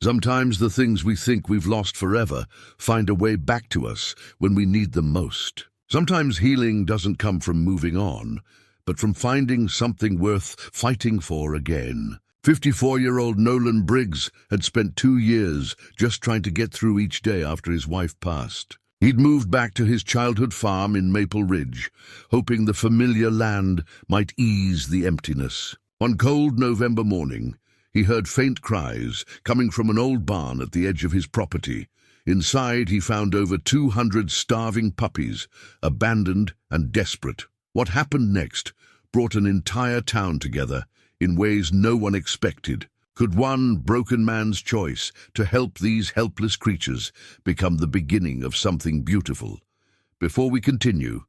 Sometimes the things we think we've lost forever find a way back to us when we need them most. Sometimes healing doesn't come from moving on, but from finding something worth fighting for again. 54-year-old Nolan Briggs had spent 2 years just trying to get through each day after his wife passed. He'd moved back to his childhood farm in Maple Ridge, hoping the familiar land might ease the emptiness. One cold November morning, he heard faint cries coming from an old barn at the edge of his property. Inside, he found over 200 starving puppies, abandoned and desperate. What happened next brought an entire town together in ways no one expected. Could one broken man's choice to help these helpless creatures become the beginning of something beautiful? Before we continue,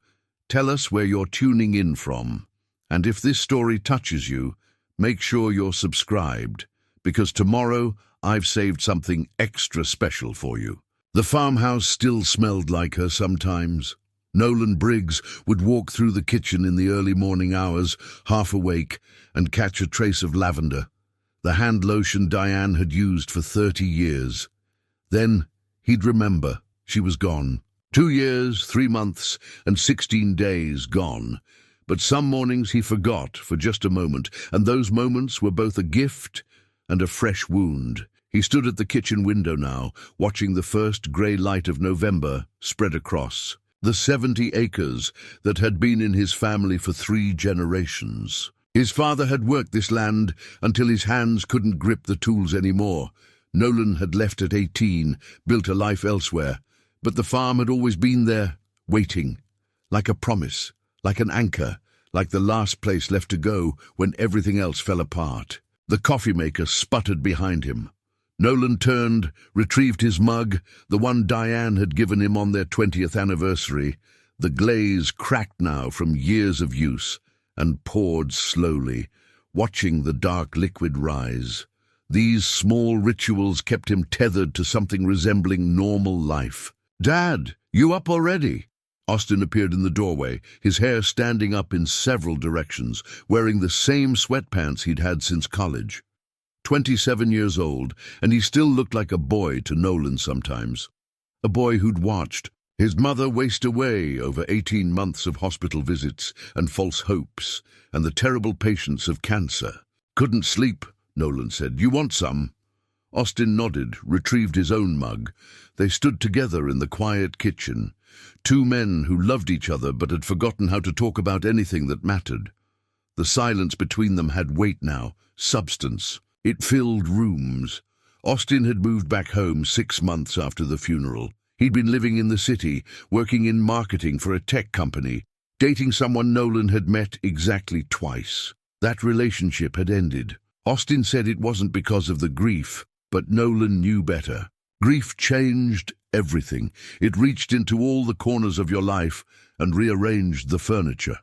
tell us where you're tuning in from. And if this story touches you, make sure you're subscribed, because tomorrow I've saved something extra special for you. The farmhouse still smelled like her sometimes. Nolan Briggs would walk through the kitchen in the early morning hours, half awake, and catch a trace of lavender, the hand lotion Diane had used for 30 years. Then he'd remember she was gone. 2 years, 3 months, and 16 days gone. But some mornings he forgot for just a moment, and those moments were both a gift and a fresh wound. He stood at the kitchen window now, watching the first grey light of November spread across the 70 acres that had been in his family for 3 generations. His father had worked this land until his hands couldn't grip the tools anymore. Nolan had left at 18, built a life elsewhere, but the farm had always been there, waiting, like a promise, like an anchor, like the last place left to go when everything else fell apart. The coffee maker sputtered behind him. Nolan turned, retrieved his mug, the one Diane had given him on their 20th anniversary. The glaze cracked now from years of use, and poured slowly, watching the dark liquid rise. These small rituals kept him tethered to something resembling normal life. "Dad, you up already?" Austin appeared in the doorway, his hair standing up in several directions, wearing the same sweatpants he'd had since college. 27 years old, and he still looked like a boy to Nolan sometimes. A boy who'd watched his mother waste away over 18 months of hospital visits and false hopes, and the terrible patience of cancer. "Couldn't sleep," Nolan said. "You want some?" Austin nodded, retrieved his own mug. They stood together in the quiet kitchen, 2 men who loved each other but had forgotten how to talk about anything that mattered. The silence between them had weight now, substance. It filled rooms. Austin had moved back home 6 months after the funeral. He'd been living in the city, working in marketing for a tech company, dating someone Nolan had met exactly twice. That relationship had ended. Austin said it wasn't because of the grief, but Nolan knew better. Grief changed everything. It reached into all the corners of your life and rearranged the furniture.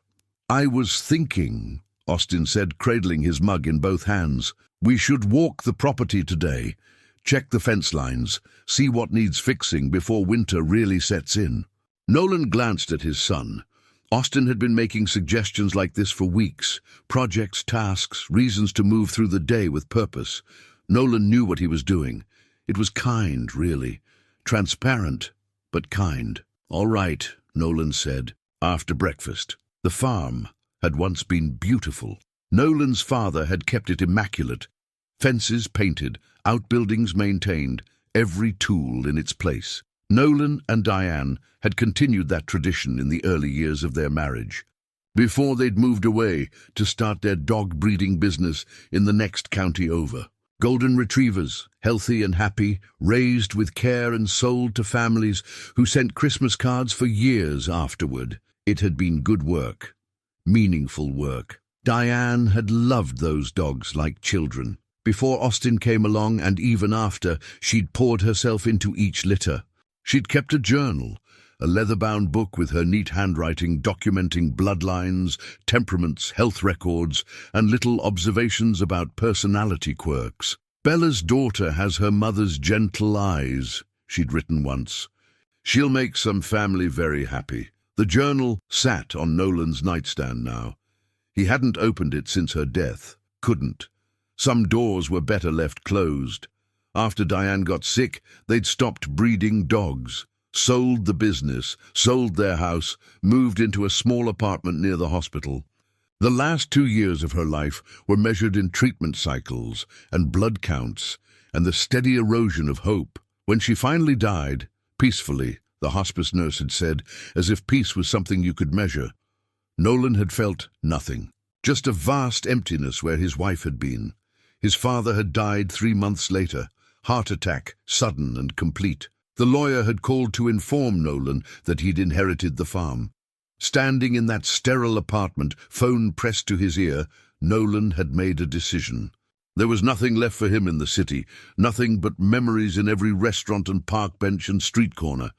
"I was thinking," Austin said, cradling his mug in both hands, "we should walk the property today, check the fence lines, see what needs fixing before winter really sets in." Nolan glanced at his son. Austin had been making suggestions like this for weeks. Projects, tasks, reasons to move through the day with purpose. Nolan knew what he was doing. It was kind, really. Transparent, but kind. "All right," Nolan said, after breakfast. The farm had once been beautiful. Nolan's father had kept it immaculate. Fences painted, outbuildings maintained, every tool in its place. Nolan and Diane had continued that tradition in the early years of their marriage, before they'd moved away to start their dog-breeding business in the next county over. Golden retrievers, healthy and happy, raised with care and sold to families who sent Christmas cards for years afterward. It had been good work, meaningful work. Diane had loved those dogs like children. Before Austin came along, and even after, she'd poured herself into each litter. She'd kept a journal, a leather-bound book with her neat handwriting documenting bloodlines, temperaments, health records, and little observations about personality quirks. "Bella's daughter has her mother's gentle eyes," she'd written once. "She'll make some family very happy." The journal sat on Nolan's nightstand now. He hadn't opened it since her death. Couldn't. Some doors were better left closed. After Diane got sick, they'd stopped breeding dogs, sold the business, sold their house, moved into a small apartment near the hospital. The last 2 years of her life were measured in treatment cycles and blood counts and the steady erosion of hope. When she finally died, peacefully, the hospice nurse had said, as if peace was something you could measure, Nolan had felt nothing. Just a vast emptiness where his wife had been. His father had died 3 months later, heart attack, sudden and complete. The lawyer had called to inform Nolan that he'd inherited the farm. Standing in that sterile apartment, phone pressed to his ear, Nolan had made a decision. There was nothing left for him in the city, nothing but memories in every restaurant and park bench and street corner.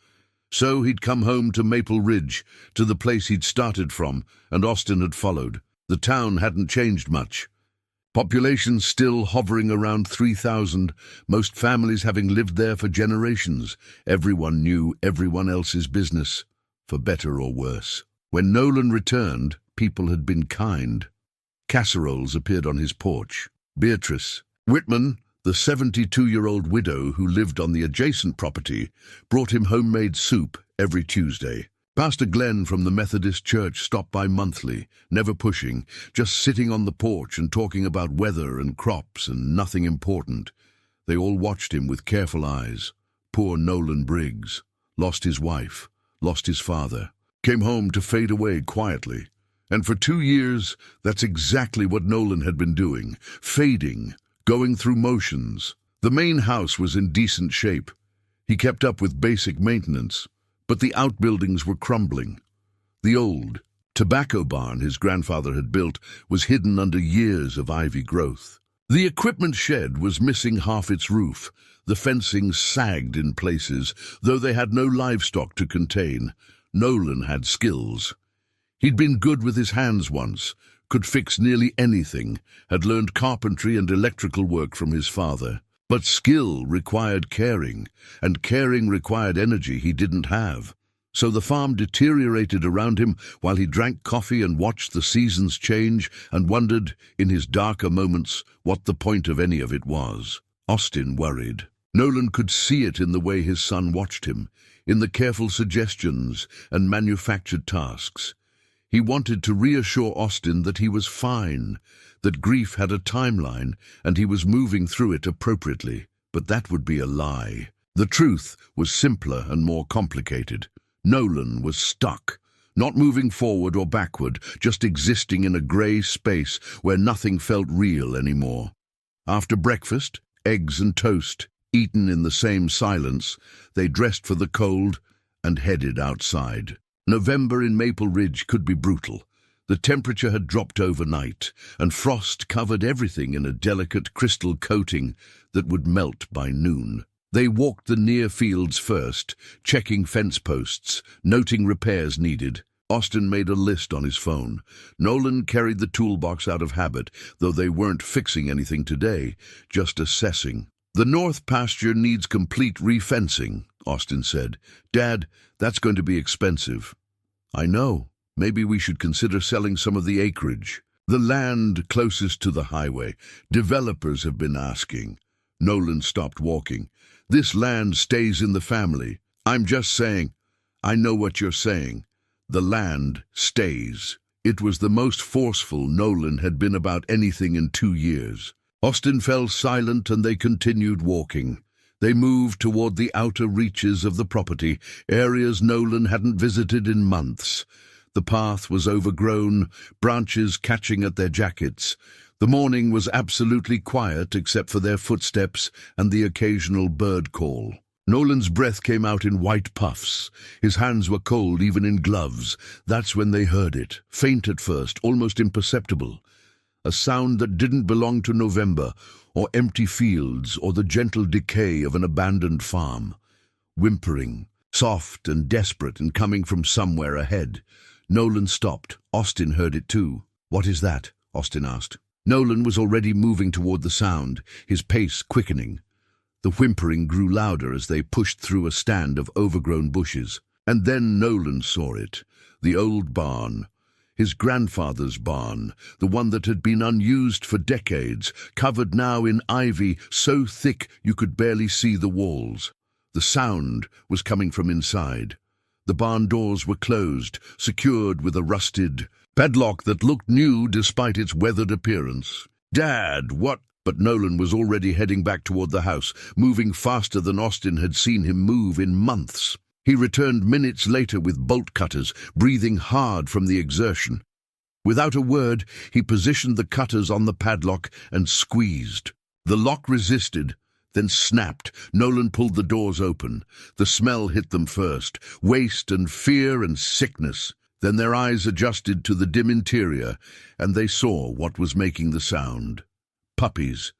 So he'd come home to Maple Ridge, to the place he'd started from, and Austin had followed. The town hadn't changed much. Population still hovering around 3,000, most families having lived there for generations. Everyone knew everyone else's business, for better or worse. When Nolan returned, people had been kind. Casseroles appeared on his porch. Beatrice Whitman, the 72-year-old widow who lived on the adjacent property, brought him homemade soup every Tuesday. Pastor Glenn from the Methodist Church stopped by monthly, never pushing, just sitting on the porch and talking about weather and crops and nothing important. They all watched him with careful eyes. Poor Nolan Briggs. Lost his wife, lost his father, came home to fade away quietly. And for 2 years, that's exactly what Nolan had been doing, fading, going through motions. The main house was in decent shape. He kept up with basic maintenance, but the outbuildings were crumbling. The old tobacco barn his grandfather had built was hidden under years of ivy growth. The equipment shed was missing half its roof. The fencing sagged in places, though they had no livestock to contain. Nolan had skills. He'd been good with his hands once, could fix nearly anything, had learned carpentry and electrical work from his father. But skill required caring, and caring required energy he didn't have. So the farm deteriorated around him while he drank coffee and watched the seasons change and wondered, in his darker moments, what the point of any of it was. Austin worried. Nolan could see it in the way his son watched him, in the careful suggestions and manufactured tasks. He wanted to reassure Austin that he was fine, that grief had a timeline and he was moving through it appropriately. But that would be a lie. The truth was simpler and more complicated. Nolan was stuck, not moving forward or backward, just existing in a grey space where nothing felt real anymore. After breakfast, eggs and toast, eaten in the same silence, they dressed for the cold and headed outside. November in Maple Ridge could be brutal. The temperature had dropped overnight, and frost covered everything in a delicate crystal coating that would melt by noon. They walked the near fields first, checking fence posts, noting repairs needed. Austin made a list on his phone. Nolan carried the toolbox out of habit, though they weren't fixing anything today, just assessing. "The north pasture needs complete refencing," Austin said. "Dad, that's going to be expensive." "I know. Maybe we should consider selling some of the acreage. The land closest to the highway. Developers have been asking." Nolan stopped walking. "This land stays in the family. I'm just saying." "I know what you're saying. The land stays." It was the most forceful Nolan had been about anything in 2 years. Austin fell silent and they continued walking. They moved toward the outer reaches of the property, areas Nolan hadn't visited in months. The path was overgrown, branches catching at their jackets. The morning was absolutely quiet except for their footsteps and the occasional bird call. Nolan's breath came out in white puffs. His hands were cold even in gloves. That's when they heard it, faint at first, almost imperceptible. A sound that didn't belong to November, or empty fields, or the gentle decay of an abandoned farm. Whimpering, soft and desperate and coming from somewhere ahead. Nolan stopped. Austin heard it too. "What is that?" Austin asked. Nolan was already moving toward the sound, his pace quickening. The whimpering grew louder as they pushed through a stand of overgrown bushes. And then Nolan saw it, the old barn. His grandfather's barn, the one that had been unused for decades, covered now in ivy so thick you could barely see the walls. The sound was coming from inside. The barn doors were closed, secured with a rusted padlock that looked new despite its weathered appearance. "Dad, what?" But Nolan was already heading back toward the house, moving faster than Austin had seen him move in months. He returned minutes later with bolt cutters, breathing hard from the exertion. Without a word, he positioned the cutters on the padlock and squeezed. The lock resisted, then snapped. Nolan pulled the doors open. The smell hit them first, waste and fear and sickness. Then their eyes adjusted to the dim interior, and they saw what was making the sound. Puppies.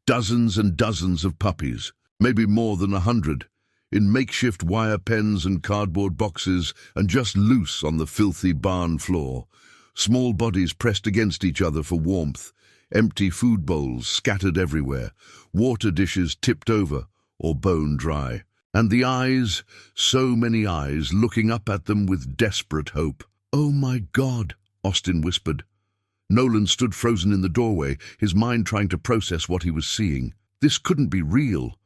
Dozens and dozens of puppies, maybe more than 100. In makeshift wire pens and cardboard boxes, and just loose on the filthy barn floor. Small bodies pressed against each other for warmth, empty food bowls scattered everywhere, water dishes tipped over or bone dry. And the eyes, so many eyes, looking up at them with desperate hope. "Oh my God," Austin whispered. Nolan stood frozen in the doorway, his mind trying to process what he was seeing. This couldn't be real.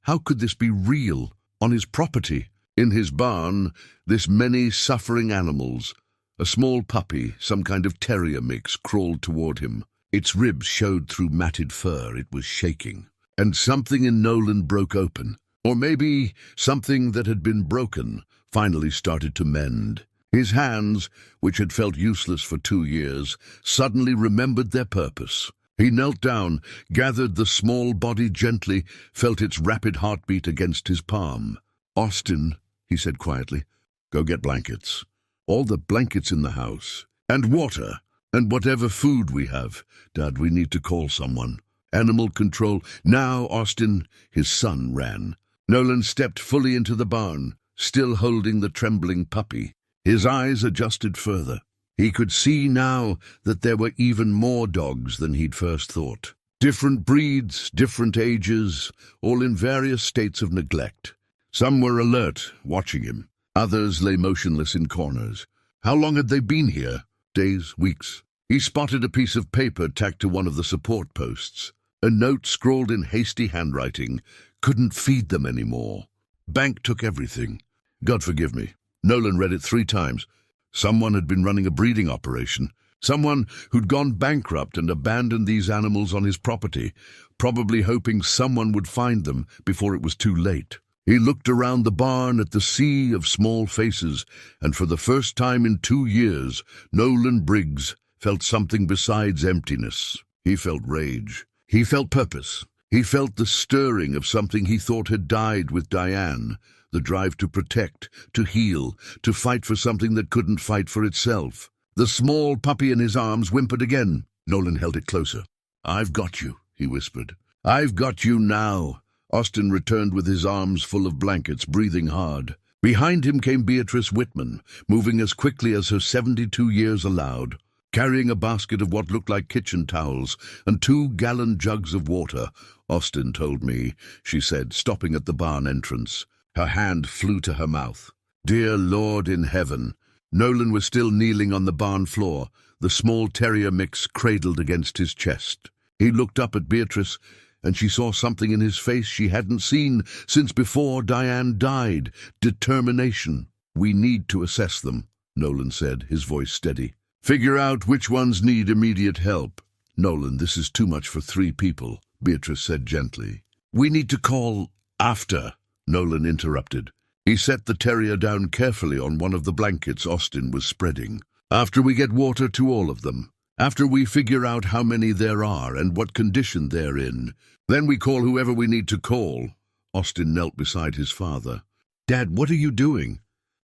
How could this be real? On his property, in his barn, this many suffering animals. A small puppy, some kind of terrier mix, crawled toward him. Its ribs showed through matted fur. It was shaking. And something in Nolan broke open. Or maybe something that had been broken finally started to mend. His hands, which had felt useless for 2 years, suddenly remembered their purpose. He knelt down, gathered the small body gently, felt its rapid heartbeat against his palm. "Austin," he said quietly, "go get blankets. All the blankets in the house. And water. And whatever food we have. Dad, we need to call someone. Animal control. Now, Austin." His son ran. Nolan stepped fully into the barn, still holding the trembling puppy. His eyes adjusted further. He could see now that there were even more dogs than he'd first thought. Different breeds, different ages, all in various states of neglect. Some were alert, watching him. Others lay motionless in corners. How long had they been here? Days, weeks. He spotted a piece of paper tacked to one of the support posts. A note scrawled in hasty handwriting. Couldn't feed them anymore. Bank took everything. God forgive me. Nolan read it 3 times. Someone had been running a breeding operation. Someone who'd gone bankrupt and abandoned these animals on his property, probably hoping someone would find them before it was too late. He looked around the barn at the sea of small faces, and for the first time in 2 years, Nolan Briggs felt something besides emptiness. He felt rage. He felt purpose. He felt the stirring of something he thought had died with Diane. The drive to protect, to heal, to fight for something that couldn't fight for itself. The small puppy in his arms whimpered again. Nolan held it closer. "I've got you," he whispered. "I've got you now." Austin returned with his arms full of blankets, breathing hard. Behind him came Beatrice Whitman, moving as quickly as her 72 years allowed, carrying a basket of what looked like kitchen towels and 2-gallon jugs of water. "Austin told me," she said, stopping at the barn entrance. Her hand flew to her mouth. "Dear Lord in heaven." Nolan was still kneeling on the barn floor, the small terrier mix cradled against his chest. He looked up at Beatrice, and she saw something in his face she hadn't seen since before Diane died. Determination. "We need to assess them," Nolan said, his voice steady. "Figure out which ones need immediate help." "Nolan, this is too much for 3 people," Beatrice said gently. "We need to call after," Nolan interrupted. He set the terrier down carefully on one of the blankets Austin was spreading. "After we get water to all of them. After we figure out how many there are and what condition they're in. Then we call whoever we need to call." Austin knelt beside his father. "Dad, what are you doing?"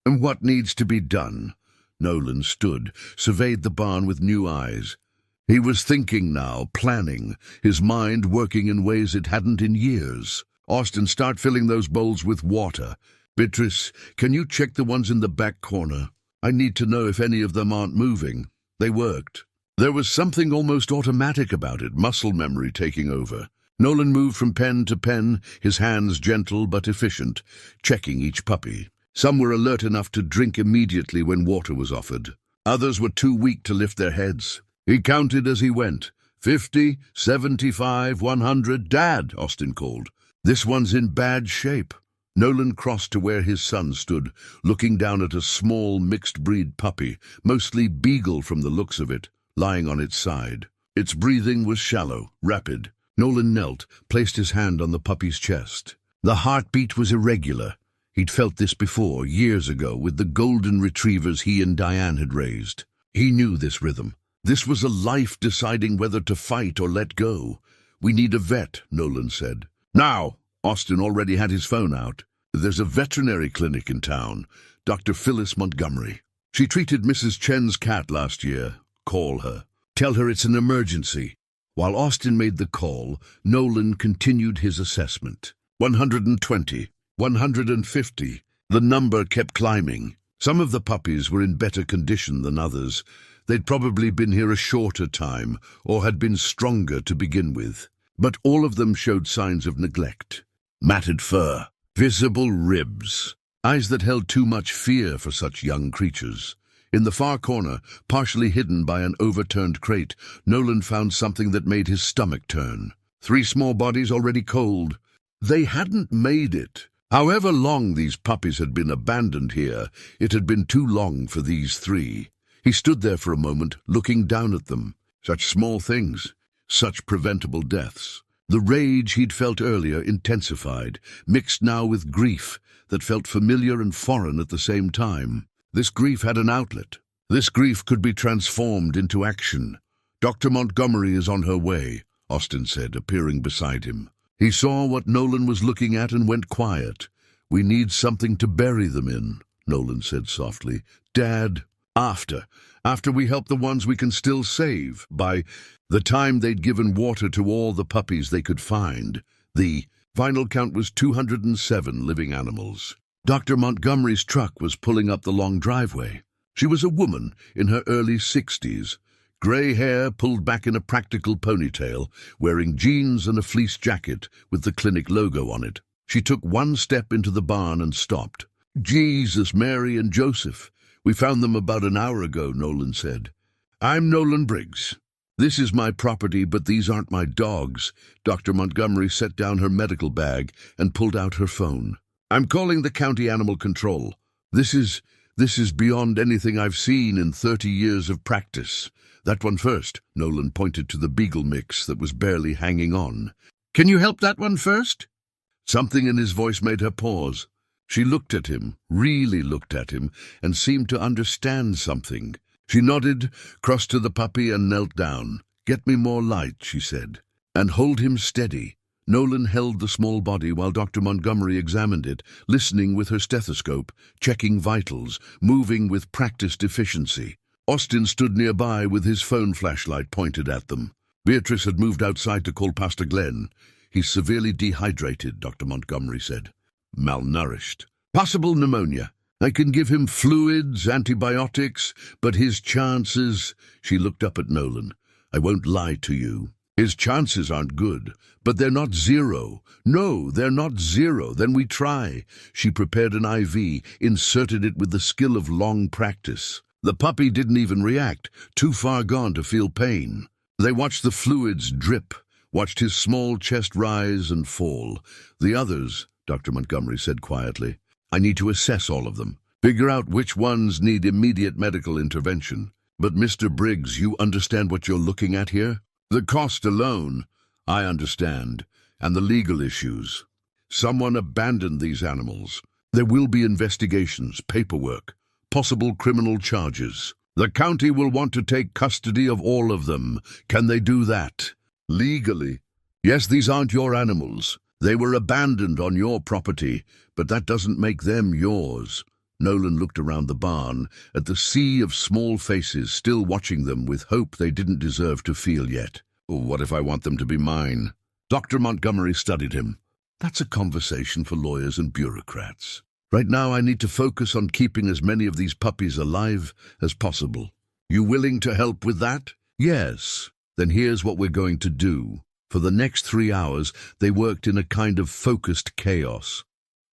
"And what needs to be done?" Nolan stood, surveyed the barn with new eyes. He was thinking now, planning, his mind working in ways it hadn't in years. "Austin, start filling those bowls with water. Beatrice, can you check the ones in the back corner? I need to know if any of them aren't moving." They worked. There was something almost automatic about it, muscle memory taking over. Nolan moved from pen to pen, his hands gentle but efficient, checking each puppy. Some were alert enough to drink immediately when water was offered. Others were too weak to lift their heads. He counted as he went. 50, 75, 100. "Dad," Austin called. "This one's in bad shape." Nolan crossed to where his son stood, looking down at a small mixed-breed puppy, mostly beagle from the looks of it, lying on its side. Its breathing was shallow, rapid. Nolan knelt, placed his hand on the puppy's chest. The heartbeat was irregular. He'd felt this before, years ago, with the golden retrievers he and Diane had raised. He knew this rhythm. This was a life deciding whether to fight or let go. "We need a vet," Nolan said. "Now!" Austin already had his phone out. "There's a veterinary clinic in town, Dr. Phyllis Montgomery. She treated Mrs. Chen's cat last year. Call her. Tell her it's an emergency." While Austin made the call, Nolan continued his assessment. 120, 150. The number kept climbing. Some of the puppies were in better condition than others. They'd probably been here a shorter time, or had been stronger to begin with. But all of them showed signs of neglect. Matted fur, visible ribs, eyes that held too much fear for such young creatures. In the far corner, partially hidden by an overturned crate, Nolan found something that made his stomach turn. 3 small bodies already cold. They hadn't made it. However long these puppies had been abandoned here, it had been too long for these 3. He stood there for a moment, looking down at them. Such small things, such preventable deaths. The rage he'd felt earlier intensified, mixed now with grief that felt familiar and foreign at the same time. This grief had an outlet. This grief could be transformed into action. "Dr. Montgomery is on her way," Austin said, appearing beside him. He saw what Nolan was looking at and went quiet. "We need something to bury them in," Nolan said softly. "Dad, after we help the ones we can still save." By the time they'd given water to all the puppies they could find, the final count was 207 living animals. Dr. Montgomery's truck was pulling up the long driveway. She was a woman in her early 60s, grey hair pulled back in a practical ponytail, wearing jeans and a fleece jacket with the clinic logo on it. She took one step into the barn and stopped. "Jesus, Mary, and Joseph. We found them about an hour ago," Nolan said. "I'm Nolan Briggs. This is my property, but these aren't my dogs." Dr. Montgomery set down her medical bag and pulled out her phone. "I'm calling the county animal control. This is beyond anything I've seen in 30 years of practice." "That one first," Nolan pointed to the beagle mix that was barely hanging on. "Can you help that one first?" Something in his voice made her pause. She looked at him, really looked at him, and seemed to understand something. She nodded, crossed to the puppy, and knelt down. "Get me more light," she said. "And hold him steady." Nolan held the small body while Dr. Montgomery examined it, listening with her stethoscope, checking vitals, moving with practiced efficiency. Austin stood nearby with his phone flashlight pointed at them. Beatrice had moved outside to call Pastor Glenn. "He's severely dehydrated," Dr. Montgomery said. "Malnourished. Possible pneumonia. I can give him fluids, antibiotics, but his chances..." She looked up at Nolan. "I won't lie to you. His chances aren't good, but they're not zero. No, they're not zero. Then we try." She prepared an IV, inserted it with the skill of long practice. The puppy didn't even react, too far gone to feel pain. They watched the fluids drip, watched his small chest rise and fall. "The others," Dr. Montgomery said quietly, "I need to assess all of them, figure out which ones need immediate medical intervention. But Mr. Briggs, you understand what you're looking at here? The cost alone, I understand, and the legal issues. Someone abandoned these animals. There will be investigations, paperwork, possible criminal charges. The county will want to take custody of all of them. Can they do that? Legally? Yes, these aren't your animals. They were abandoned on your property, but that doesn't make them yours." Nolan looked around the barn, at the sea of small faces still watching them with hope they didn't deserve to feel yet. "What if I want them to be mine?" Dr. Montgomery studied him. "That's a conversation for lawyers and bureaucrats. Right now I need to focus on keeping as many of these puppies alive as possible. You willing to help with that?" "Yes." "Then here's what we're going to do." For the next 3 hours, they worked in a kind of focused chaos.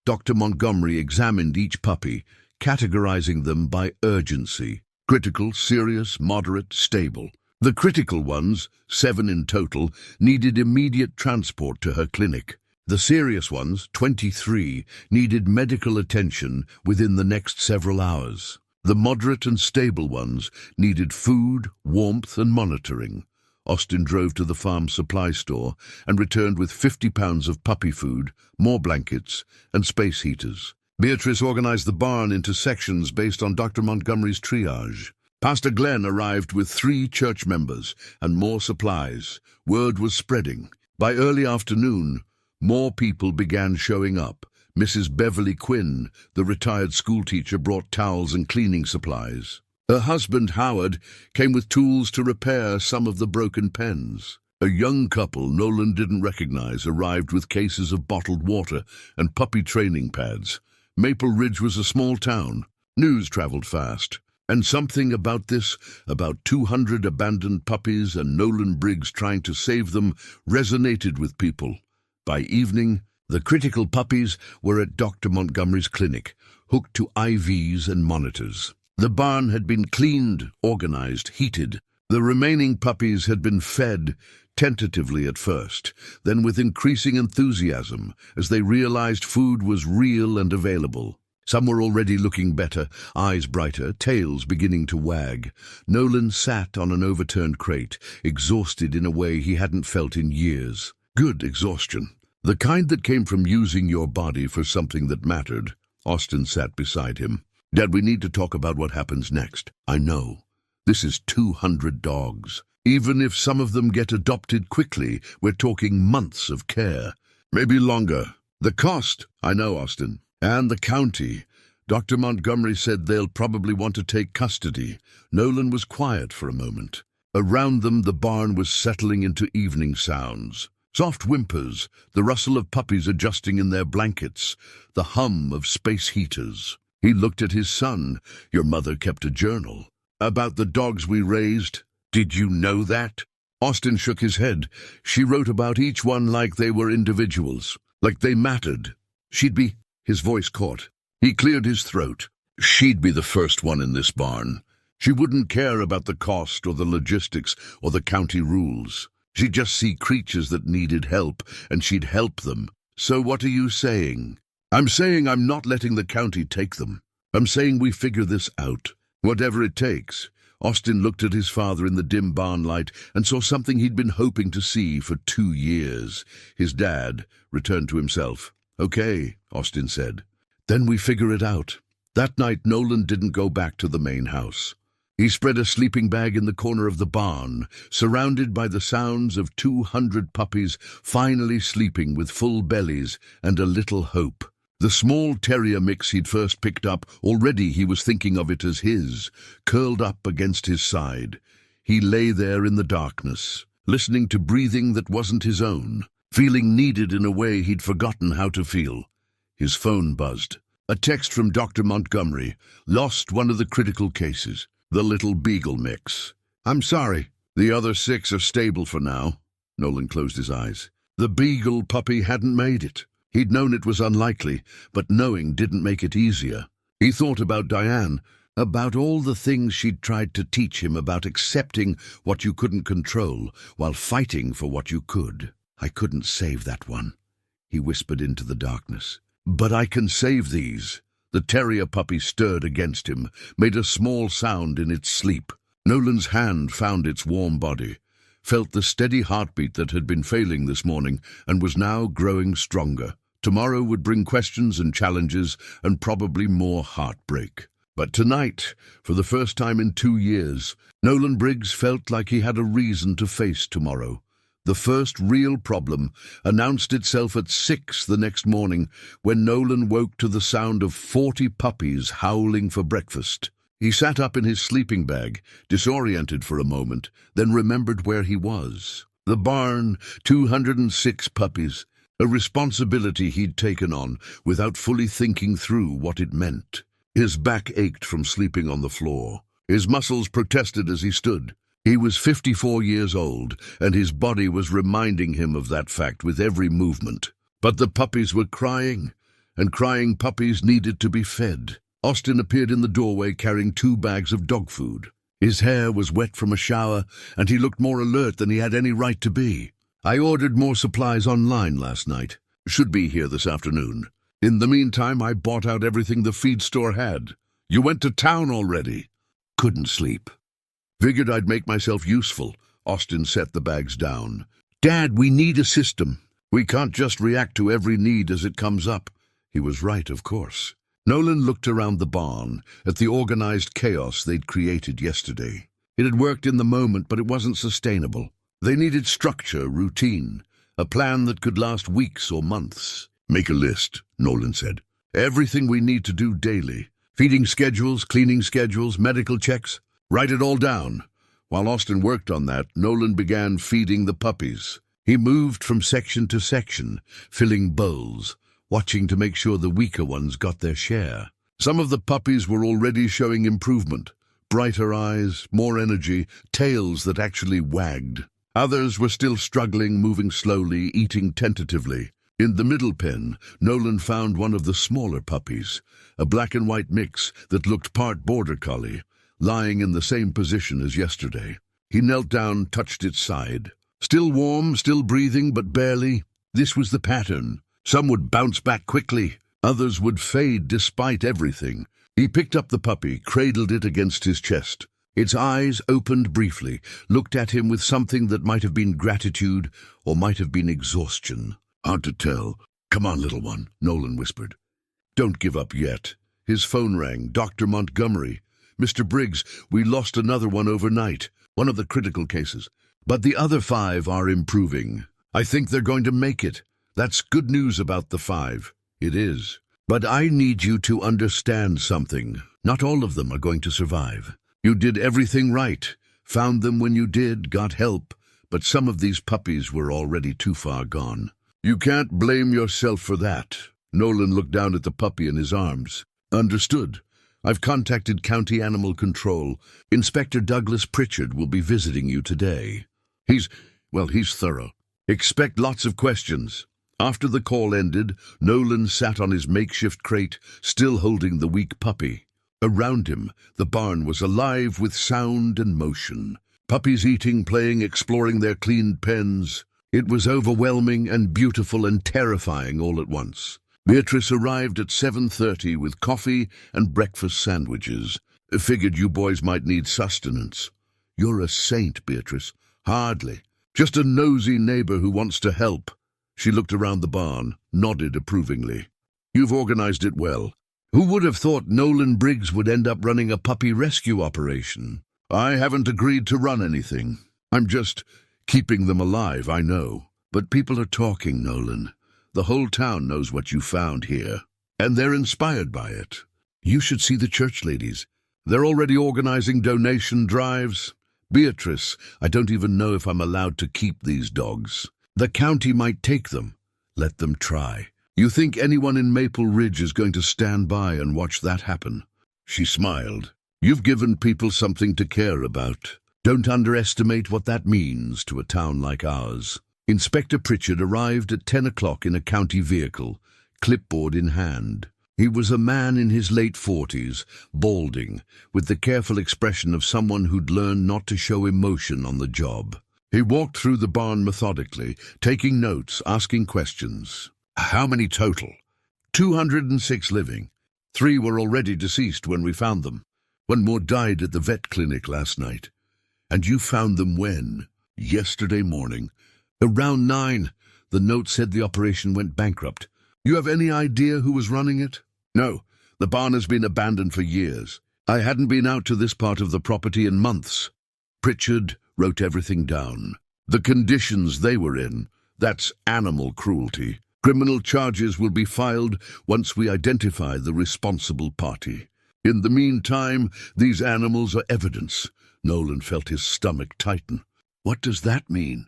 Dr. Montgomery examined each puppy, categorizing them by urgency. Critical, serious, moderate, stable. The critical ones, 7 in total, needed immediate transport to her clinic. The serious ones, 23, needed medical attention within the next several hours. The moderate and stable ones needed food, warmth, and monitoring. Austin drove to the farm supply store and returned with 50 pounds of puppy food, more blankets, and space heaters. Beatrice organized the barn into sections based on Dr. Montgomery's triage. Pastor Glenn arrived with 3 church members and more supplies. Word was spreading. By early afternoon, more people began showing up. Mrs. Beverly Quinn, the retired schoolteacher, brought towels and cleaning supplies. Her husband, Howard, came with tools to repair some of the broken pens. A young couple Nolan didn't recognize arrived with cases of bottled water and puppy training pads. Maple Ridge was a small town. News traveled fast. And something about 200 abandoned puppies and Nolan Briggs trying to save them, resonated with people. By evening, the critical puppies were at Dr. Montgomery's clinic, hooked to IVs and monitors. The barn had been cleaned, organized, heated. The remaining puppies had been fed, tentatively at first, then with increasing enthusiasm as they realized food was real and available. Some were already looking better, eyes brighter, tails beginning to wag. Nolan sat on an overturned crate, exhausted in a way he hadn't felt in years. Good exhaustion. The kind that came from using your body for something that mattered. Austin sat beside him. Dad, we need to talk about what happens next. I know. This is 200 dogs. Even if some of them get adopted quickly, we're talking months of care. Maybe longer. The cost, I know, Austin. And the county. Dr. Montgomery said they'll probably want to take custody. Nolan was quiet for a moment. Around them, the barn was settling into evening sounds. Soft whimpers, the rustle of puppies adjusting in their blankets, the hum of space heaters. He looked at his son. Your mother kept a journal. About the dogs we raised. Did you know that? Austin shook his head. She wrote about each one like they were individuals, like they mattered. She'd be... His voice caught. He cleared his throat. She'd be the first one in this barn. She wouldn't care about the cost or the logistics or the county rules. She'd just see creatures that needed help, and she'd help them. So what are you saying? I'm saying I'm not letting the county take them. I'm saying we figure this out, whatever it takes. Austin looked at his father in the dim barn light and saw something he'd been hoping to see for 2 years. His dad returned to himself. Okay, Austin said. Then we figure it out. That night, Nolan didn't go back to the main house. He spread a sleeping bag in the corner of the barn, surrounded by the sounds of 200 puppies finally sleeping with full bellies and a little hope. The small terrier mix he'd first picked up, already he was thinking of it as his, curled up against his side. He lay there in the darkness, listening to breathing that wasn't his own, feeling needed in a way he'd forgotten how to feel. His phone buzzed. A text from Dr. Montgomery. Lost one of the critical cases. The little beagle mix. I'm sorry. The other 6 are stable for now. Nolan closed his eyes. The beagle puppy hadn't made it. He'd known it was unlikely, but knowing didn't make it easier. He thought about Diane, about all the things she'd tried to teach him about accepting what you couldn't control while fighting for what you could. I couldn't save that one, he whispered into the darkness. But I can save these. The terrier puppy stirred against him, made a small sound in its sleep. Nolan's hand found its warm body, felt the steady heartbeat that had been failing this morning and was now growing stronger. Tomorrow would bring questions and challenges and probably more heartbreak. But tonight, for the first time in 2 years, Nolan Briggs felt like he had a reason to face tomorrow. The first real problem announced itself at 6 the next morning when Nolan woke to the sound of 40 puppies howling for breakfast. He sat up in his sleeping bag, disoriented for a moment, then remembered where he was. The barn, 206 puppies, a responsibility he'd taken on without fully thinking through what it meant. His back ached from sleeping on the floor. His muscles protested as he stood. He was 54 years old, and his body was reminding him of that fact with every movement. But the puppies were crying, and crying puppies needed to be fed. Austin appeared in the doorway carrying 2 bags of dog food. His hair was wet from a shower, and he looked more alert than he had any right to be. I ordered more supplies online last night. Should be here this afternoon. In the meantime, I bought out everything the feed store had. You went to town already. Couldn't sleep. Figured I'd make myself useful. Austin set the bags down. Dad, we need a system. We can't just react to every need as it comes up. He was right, of course. Nolan looked around the barn at the organized chaos they'd created yesterday. It had worked in the moment, but it wasn't sustainable. They needed structure, routine, a plan that could last weeks or months. Make a list, Nolan said. Everything we need to do daily. Feeding schedules, cleaning schedules, medical checks. Write it all down. While Austin worked on that, Nolan began feeding the puppies. He moved from section to section, filling bowls, watching to make sure the weaker ones got their share. Some of the puppies were already showing improvement. Brighter eyes, more energy, tails that actually wagged. Others were still struggling, moving slowly, eating tentatively. In the middle pen, Nolan found one of the smaller puppies, a black and white mix that looked part border collie, lying in the same position as yesterday. He knelt down, touched its side. Still warm, still breathing, but barely. This was the pattern. Some would bounce back quickly. Others would fade despite everything. He picked up the puppy, cradled it against his chest. Its eyes opened briefly, looked at him with something that might have been gratitude or might have been exhaustion. Hard to tell. Come on, little one, Nolan whispered. Don't give up yet. His phone rang. Dr. Montgomery. Mr. Briggs, we lost another one overnight. One of the critical cases. But the other 5 are improving. I think they're going to make it. That's good news about the 5. It is. But I need you to understand something. Not all of them are going to survive. You did everything right. Found them when you did, got help. But some of these puppies were already too far gone. You can't blame yourself for that. Nolan looked down at the puppy in his arms. Understood. I've contacted County Animal Control. Inspector Douglas Pritchard will be visiting you today. He's thorough. Expect lots of questions. After the call ended, Nolan sat on his makeshift crate, still holding the weak puppy. Around him, the barn was alive with sound and motion. Puppies eating, playing, exploring their cleaned pens. It was overwhelming and beautiful and terrifying all at once. Beatrice arrived at 7:30 with coffee and breakfast sandwiches. Figured you boys might need sustenance. You're a saint, Beatrice. Hardly. Just a nosy neighbor who wants to help. She looked around the barn, nodded approvingly. You've organized it well. Who would have thought Nolan Briggs would end up running a puppy rescue operation? I haven't agreed to run anything. I'm just keeping them alive, I know. But people are talking, Nolan. The whole town knows what you found here, and they're inspired by it. You should see the church ladies. They're already organizing donation drives. Beatrice, I don't even know if I'm allowed to keep these dogs. The county might take them. Let them try. You think anyone in Maple Ridge is going to stand by and watch that happen? She smiled. You've given people something to care about. Don't underestimate what that means to a town like ours. Inspector Pritchard arrived at 10 o'clock in a county vehicle, clipboard in hand. He was a man in his late 40s, balding, with the careful expression of someone who'd learned not to show emotion on the job. He walked through the barn methodically, taking notes, asking questions. How many total? 206 living. 3 were already deceased when we found them. 1 more died at the vet clinic last night. And you found them when? Yesterday morning. Around 9. The note said the operation went bankrupt. You have any idea who was running it? No. The barn has been abandoned for years. I hadn't been out to this part of the property in months. Pritchard wrote everything down. The conditions they were in. That's animal cruelty. Criminal charges will be filed once we identify the responsible party. In the meantime, these animals are evidence. Nolan felt his stomach tighten. What does that mean?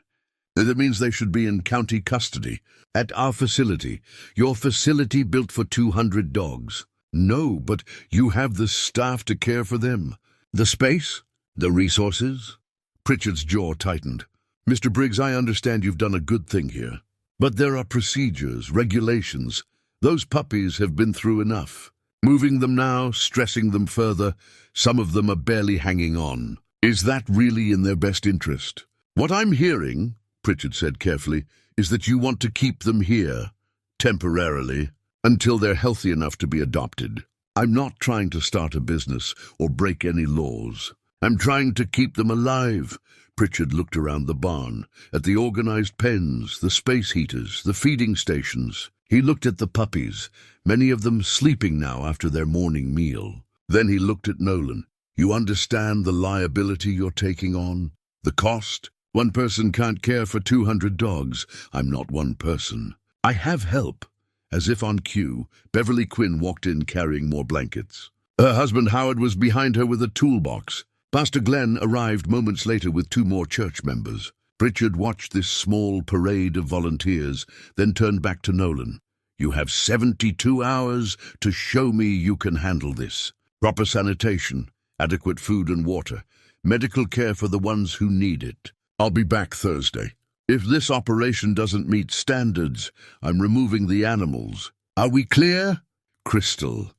That means they should be in county custody. At our facility. Your facility built for 200 dogs. No, but you have the staff to care for them. The space? The resources? Pritchard's jaw tightened. Mr. Briggs, I understand you've done a good thing here. But there are procedures, regulations. Those puppies have been through enough. Moving them now, stressing them further, some of them are barely hanging on. Is that really in their best interest? What I'm hearing, Pritchard said carefully, is that you want to keep them here, temporarily, until they're healthy enough to be adopted. I'm not trying to start a business or break any laws. I'm trying to keep them alive. Pritchard looked around the barn, at the organized pens, the space heaters, the feeding stations. He looked at the puppies, many of them sleeping now after their morning meal. Then he looked at Nolan. You understand the liability you're taking on? The cost? One person can't care for 200 dogs. I'm not one person. I have help. As if on cue, Beverly Quinn walked in carrying more blankets. Her husband Howard was behind her with a toolbox. Pastor Glenn arrived moments later with 2 more church members. Pritchard watched this small parade of volunteers, then turned back to Nolan. You have 72 hours to show me you can handle this. Proper sanitation, adequate food and water, medical care for the ones who need it. I'll be back Thursday. If this operation doesn't meet standards, I'm removing the animals. Are we clear? Crystal.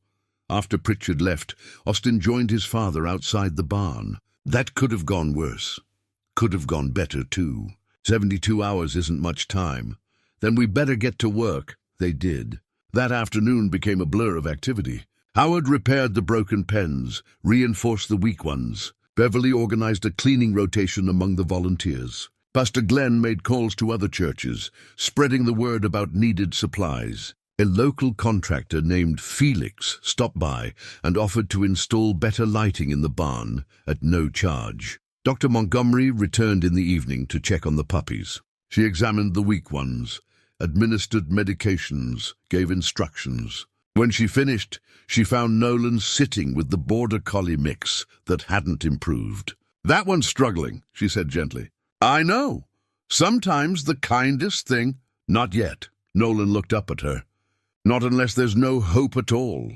After Pritchard left, Austin joined his father outside the barn. That could have gone worse. Could have gone better, too. 72 hours isn't much time. Then we better get to work. They did. That afternoon became a blur of activity. Howard repaired the broken pens, reinforced the weak ones. Beverly organized a cleaning rotation among the volunteers. Pastor Glenn made calls to other churches, spreading the word about needed supplies. A local contractor named Felix stopped by and offered to install better lighting in the barn at no charge. Dr. Montgomery returned in the evening to check on the puppies. She examined the weak ones, administered medications, gave instructions. When she finished, she found Nolan sitting with the border collie mix that hadn't improved. That one's struggling, she said gently. I know. Sometimes the kindest thing... Not yet. Nolan looked up at her. Not unless there's no hope at all.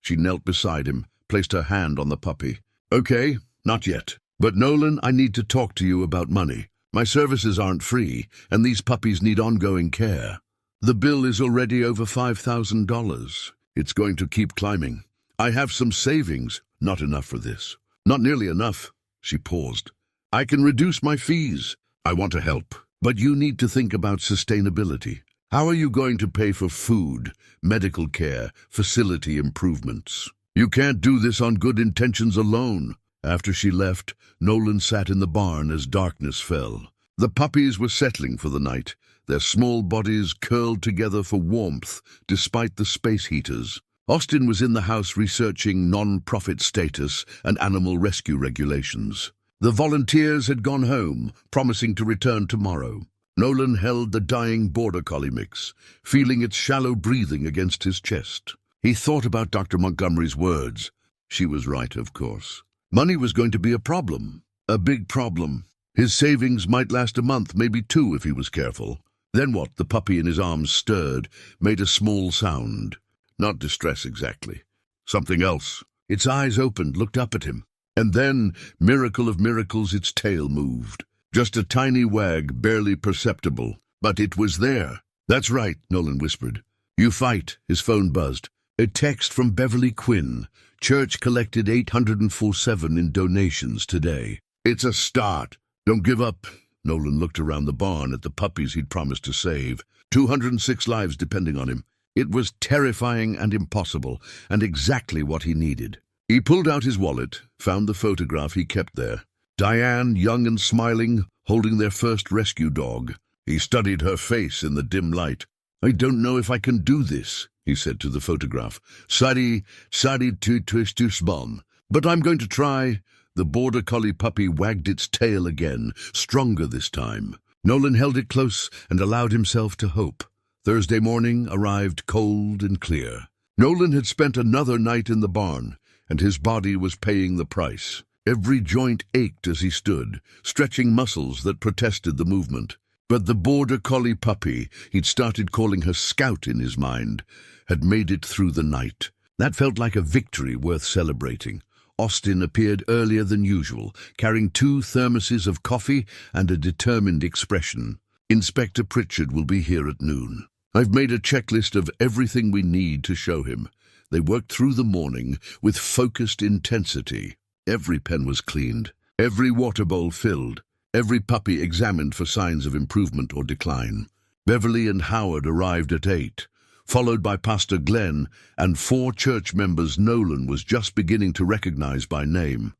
She knelt beside him, placed her hand on the puppy. Okay, not yet. But Nolan, I need to talk to you about money. My services aren't free, and these puppies need ongoing care. The bill is already over $5,000. It's going to keep climbing. I have some savings. Not enough for this. Not nearly enough. She paused. I can reduce my fees. I want to help. But you need to think about sustainability. How are you going to pay for food, medical care, facility improvements? You can't do this on good intentions alone. After she left, Nolan sat in the barn as darkness fell. The puppies were settling for the night, their small bodies curled together for warmth despite the space heaters. Austin was in the house researching non-profit status and animal rescue regulations. The volunteers had gone home, promising to return tomorrow. Nolan held the dying border collie mix, feeling its shallow breathing against his chest. He thought about Dr. Montgomery's words. She was right, of course. Money was going to be a problem, a big problem. His savings might last a month, maybe 2 if he was careful. Then what? The puppy in his arms stirred, made a small sound. Not distress exactly. Something else. Its eyes opened, looked up at him. And then, miracle of miracles, its tail moved. Just a tiny wag, barely perceptible. But it was there. That's right, Nolan whispered. You fight, his phone buzzed. A text from Beverly Quinn. Church collected $847 in donations today. It's a start. Don't give up. Nolan looked around the barn at the puppies he'd promised to save. 206 lives depending on him. It was terrifying and impossible, and exactly what he needed. He pulled out his wallet, found the photograph he kept there. Diane, young and smiling, holding their first rescue dog. He studied her face in the dim light. I don't know if I can do this, he said to the photograph. Sadi tu twistusbon. But I'm going to try. The border collie puppy wagged its tail again, stronger this time. Nolan held it close and allowed himself to hope. Thursday morning arrived cold and clear. Nolan had spent another night in the barn, and his body was paying the price. Every joint ached as he stood, stretching muscles that protested the movement. But the border collie puppy, he'd started calling her Scout in his mind, had made it through the night. That felt like a victory worth celebrating. Austin appeared earlier than usual, carrying 2 thermoses of coffee and a determined expression. Inspector Pritchard will be here at noon. I've made a checklist of everything we need to show him. They worked through the morning with focused intensity. Every pen was cleaned, every water bowl filled, every puppy examined for signs of improvement or decline. Beverly and Howard arrived at 8, followed by Pastor Glenn and 4 church members Nolan was just beginning to recognize by name.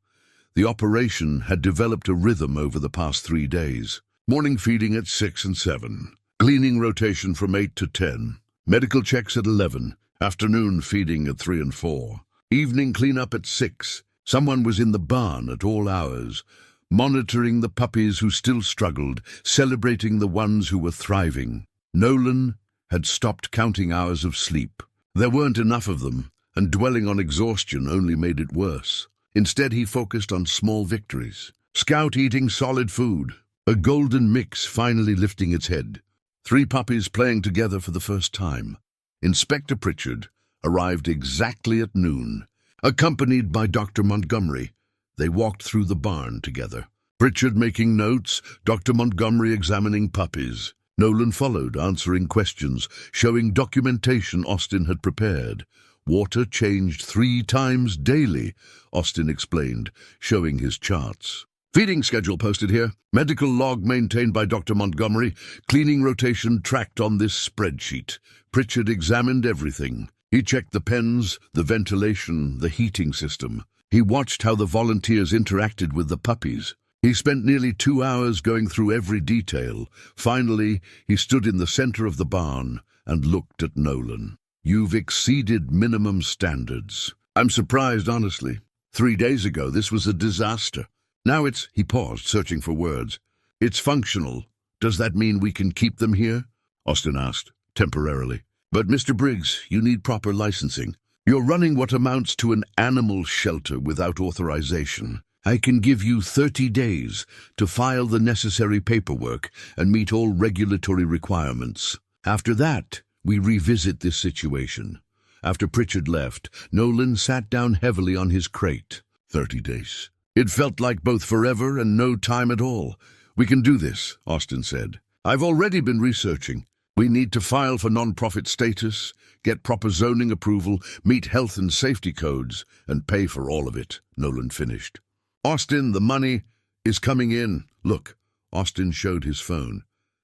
The operation had developed a rhythm over the past 3 days. Morning feeding at 6 and 7, cleaning rotation from 8 to 10, medical checks at 11, afternoon feeding at 3 and 4, evening cleanup at 6. Someone was in the barn at all hours, monitoring the puppies who still struggled, celebrating the ones who were thriving. Nolan had stopped counting hours of sleep. There weren't enough of them, and dwelling on exhaustion only made it worse. Instead, he focused on small victories. Scout eating solid food, a golden mix finally lifting its head. 3 puppies playing together for the first time. Inspector Pritchard arrived exactly at noon. Accompanied by Dr. Montgomery, they walked through the barn together. Pritchard making notes, Dr. Montgomery examining puppies. Nolan followed, answering questions, showing documentation Austin had prepared. Water changed 3 times daily, Austin explained, showing his charts. Feeding schedule posted here. Medical log maintained by Dr. Montgomery. Cleaning rotation tracked on this spreadsheet. Pritchard examined everything. He checked the pens, the ventilation, the heating system. He watched how the volunteers interacted with the puppies. He spent nearly 2 hours going through every detail. Finally, he stood in the center of the barn and looked at Nolan. You've exceeded minimum standards. I'm surprised, honestly. 3 days ago, this was a disaster. Now he paused, searching for words. It's functional. Does that mean we can keep them here? Austin asked, temporarily. But Mr. Briggs, you need proper licensing. You're running what amounts to an animal shelter without authorization. I can give you 30 days to file the necessary paperwork and meet all regulatory requirements. After that, we revisit this situation. After Pritchard left, Nolan sat down heavily on his crate. 30 days. It felt like both forever and no time at all. We can do this, Austin said. I've already been researching. We need to file for non-profit status, get proper zoning approval, meet health and safety codes, and pay for all of it, Nolan finished. Austin, the money is coming in. Look, Austin showed his phone.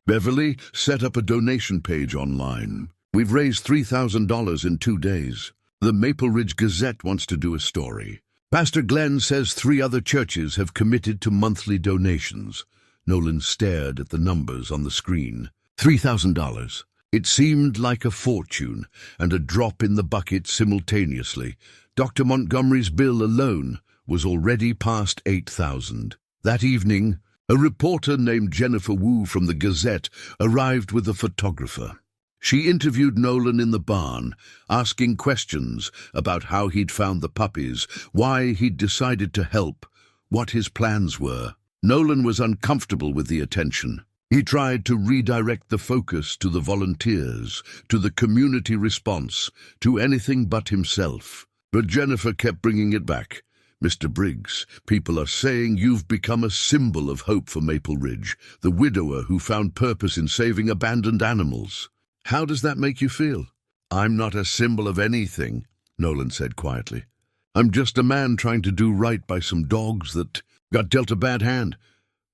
Beverly set up a donation page online. We've raised $3,000 in 2 days. The Maple Ridge Gazette wants to do a story. Pastor Glenn says 3 other churches have committed to monthly donations. Nolan stared at the numbers on the screen. $3,000. It seemed like a fortune and a drop in the bucket simultaneously. Dr. Montgomery's bill alone was already past $8,000. That evening, a reporter named Jennifer Wu from the Gazette arrived with a photographer. She interviewed Nolan in the barn, asking questions about how he'd found the puppies, why he'd decided to help, what his plans were. Nolan was uncomfortable with the attention. He tried to redirect the focus to the volunteers, to the community response, to anything but himself. But Jennifer kept bringing it back. Mr. Briggs, people are saying you've become a symbol of hope for Maple Ridge, the widower who found purpose in saving abandoned animals. How does that make you feel? I'm not a symbol of anything, Nolan said quietly. I'm just a man trying to do right by some dogs that got dealt a bad hand.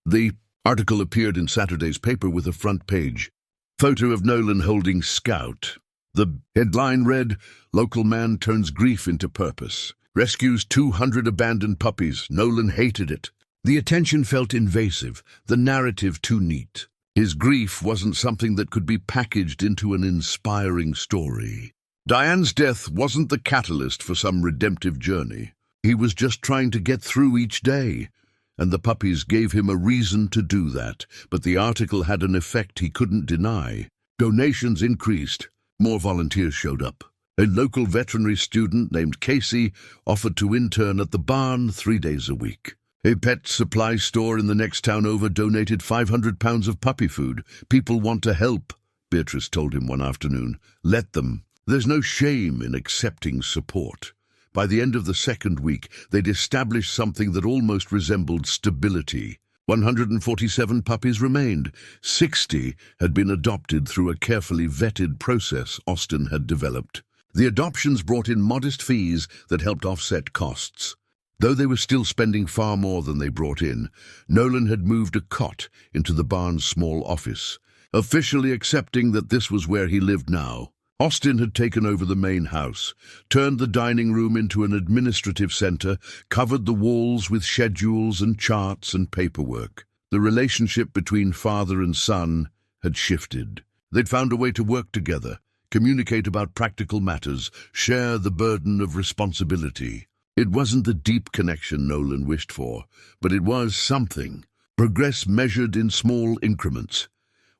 The article appeared in Saturday's paper with a front page. Photo of Nolan holding Scout. The headline read, "Local man turns grief into purpose. Rescues 200 abandoned puppies. Nolan hated it." The attention felt invasive, the narrative too neat. His grief wasn't something that could be packaged into an inspiring story. Diane's death wasn't the catalyst for some redemptive journey. He was just trying to get through each day, and the puppies gave him a reason to do that, but the article had an effect he couldn't deny. Donations increased. More volunteers showed up. A local veterinary student named Casey offered to intern at the barn 3 days a week. A pet supply store in the next town over donated 500 pounds of puppy food. People want to help, Beatrice told him one afternoon. Let them. There's no shame in accepting support. By the end of the 2nd week, they'd established something that almost resembled stability. 147 puppies remained. 60 had been adopted through a carefully vetted process Austin had developed. The adoptions brought in modest fees that helped offset costs. Though they were still spending far more than they brought in, Nolan had moved a cot into the barn's small office, officially accepting that this was where he lived now. Austin had taken over the main house, turned the dining room into an administrative center, covered the walls with schedules and charts and paperwork. The relationship between father and son had shifted. They'd found a way to work together, communicate about practical matters, share the burden of responsibility. It wasn't the deep connection Nolan wished for, but it was something. Progress measured in small increments.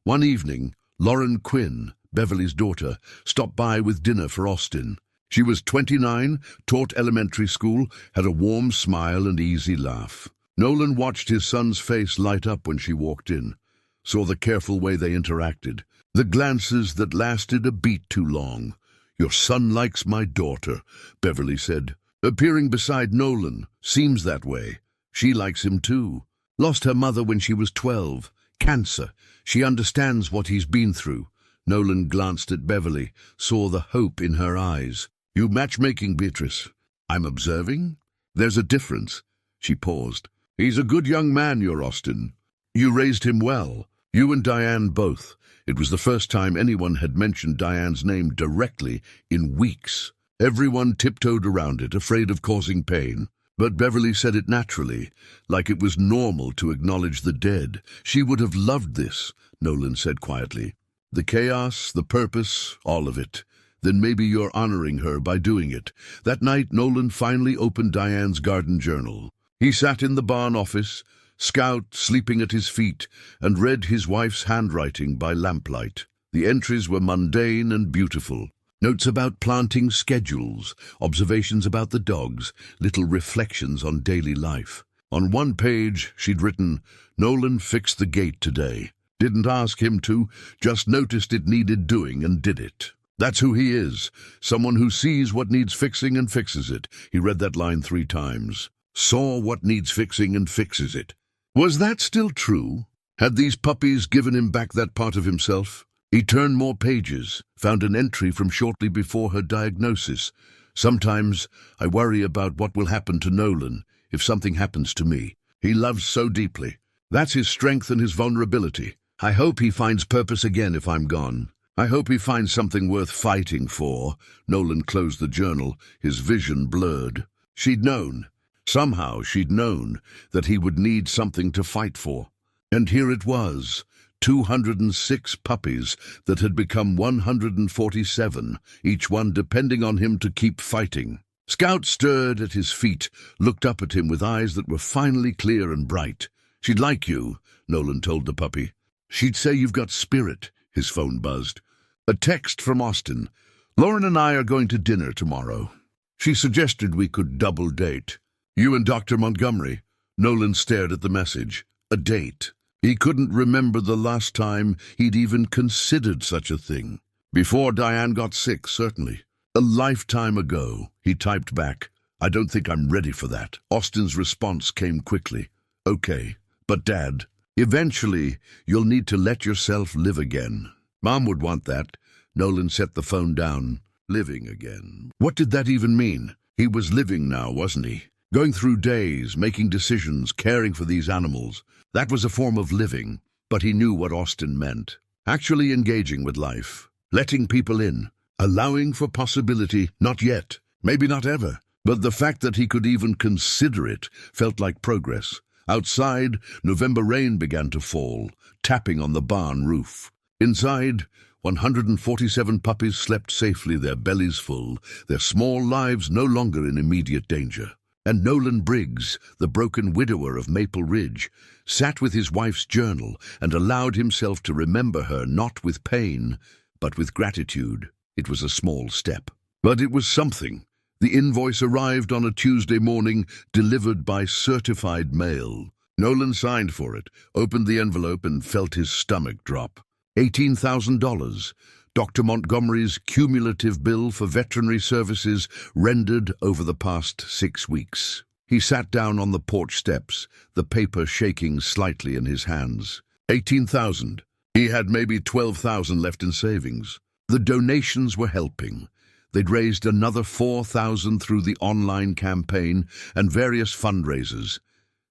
One evening, Lauren Quinn, Beverly's daughter, stopped by with dinner for Austin. She was 29, taught elementary school, had a warm smile and easy laugh. Nolan watched his son's face light up when she walked in, saw the careful way they interacted, the glances that lasted a beat too long. "Your son likes my daughter," Beverly said. Appearing beside Nolan, "Seems that way. She likes him too. Lost her mother when she was 12. Cancer. She understands what he's been through." Nolan glanced at Beverly, saw the hope in her eyes. "You matchmaking, Beatrice. I'm observing. There's a difference." She paused. "He's a good young man, your Austin. You raised him well. You and Diane both." It was the first time anyone had mentioned Diane's name directly in weeks. Everyone tiptoed around it, afraid of causing pain. But Beverly said it naturally, like it was normal to acknowledge the dead. "She would have loved this," Nolan said quietly. "The chaos, the purpose, all of it. Then maybe you're honoring her by doing it." That night, Nolan finally opened Diane's garden journal. He sat in the barn office, Scout sleeping at his feet, and read his wife's handwriting by lamplight. The entries were mundane and beautiful. Notes about planting schedules, observations about the dogs, little reflections on daily life. On one page, she'd written, "Nolan fixed the gate today. Didn't ask him to, just noticed it needed doing and did it." That's who he is, someone who sees what needs fixing and fixes it. He read that line 3 times. Saw what needs fixing and fixes it. Was that still true? Had these puppies given him back that part of himself? He turned more pages, found an entry from shortly before her diagnosis. "Sometimes I worry about what will happen to Nolan if something happens to me. He loves so deeply. That's his strength and his vulnerability. I hope he finds purpose again if I'm gone. I hope he finds something worth fighting for." Nolan closed the journal, his vision blurred. She'd known. Somehow she'd known that he would need something to fight for. And here it was. 206 puppies that had become 147, each one depending on him to keep fighting. Scout stirred at his feet, looked up at him with eyes that were finally clear and bright. "She'd like you," Nolan told the puppy. "She'd say you've got spirit." His phone buzzed. A text from Austin. "Lauren and I are going to dinner tomorrow. She suggested we could double date. You and Dr. Montgomery." Nolan stared at the message. A date. He couldn't remember the last time he'd even considered such a thing. Before Diane got sick, certainly. A lifetime ago, he typed back, "I don't think I'm ready for that." Austin's response came quickly. "Okay, but Dad, eventually you'll need to let yourself live again." Mom would want that. Nolan set the phone down. Living again. What did that even mean? He was living now, wasn't he? Going through days, making decisions, caring for these animals. That was a form of living, but he knew what Austin meant. Actually engaging with life, letting people in, allowing for possibility, not yet, maybe not ever. But the fact that he could even consider it felt like progress. Outside, November rain began to fall, tapping on the barn roof. Inside, 147 puppies slept safely, their bellies full, their small lives no longer in immediate danger. And Nolan Briggs, the broken widower of Maple Ridge, sat with his wife's journal and allowed himself to remember her not with pain, but with gratitude. It was a small step, but it was something. The invoice arrived on a Tuesday morning, delivered by certified mail. Nolan signed for it, opened the envelope, and felt his stomach drop. $18,000. Dr. Montgomery's cumulative bill for veterinary services rendered over the past 6 weeks. He sat down on the porch steps, the paper shaking slightly in his hands. 18,000. He had maybe 12,000 left in savings. The donations were helping. They'd raised another 4,000 through the online campaign and various fundraisers,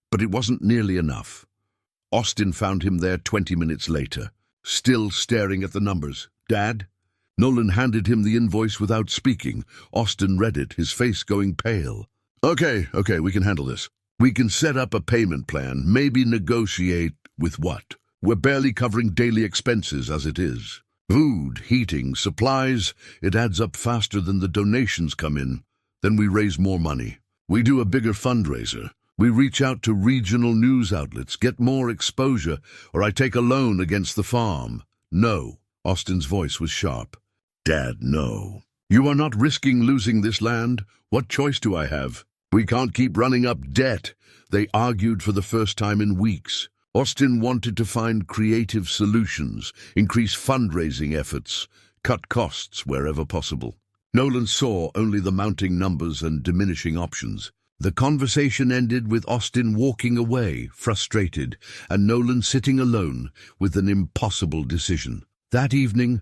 but it wasn't nearly enough. Austin found him there 20 minutes later, still staring at the numbers. "Dad?" Nolan handed him the invoice without speaking. Austin read it, his face going pale. Okay, we can handle this. We can set up a payment plan, maybe negotiate with what? We're barely covering daily expenses as it is. Food, heating, supplies, it adds up faster than the donations come in. Then we raise more money. We do a bigger fundraiser. We reach out to regional news outlets, get more exposure, or I take a loan against the farm. No. Austin's voice was sharp. Dad, no. You are not risking losing this land. What choice do I have? We can't keep running up debt. They argued for the first time in weeks. Austin wanted to find creative solutions, increase fundraising efforts, cut costs wherever possible. Nolan saw only the mounting numbers and diminishing options. The conversation ended with Austin walking away, frustrated, and Nolan sitting alone with an impossible decision. That evening,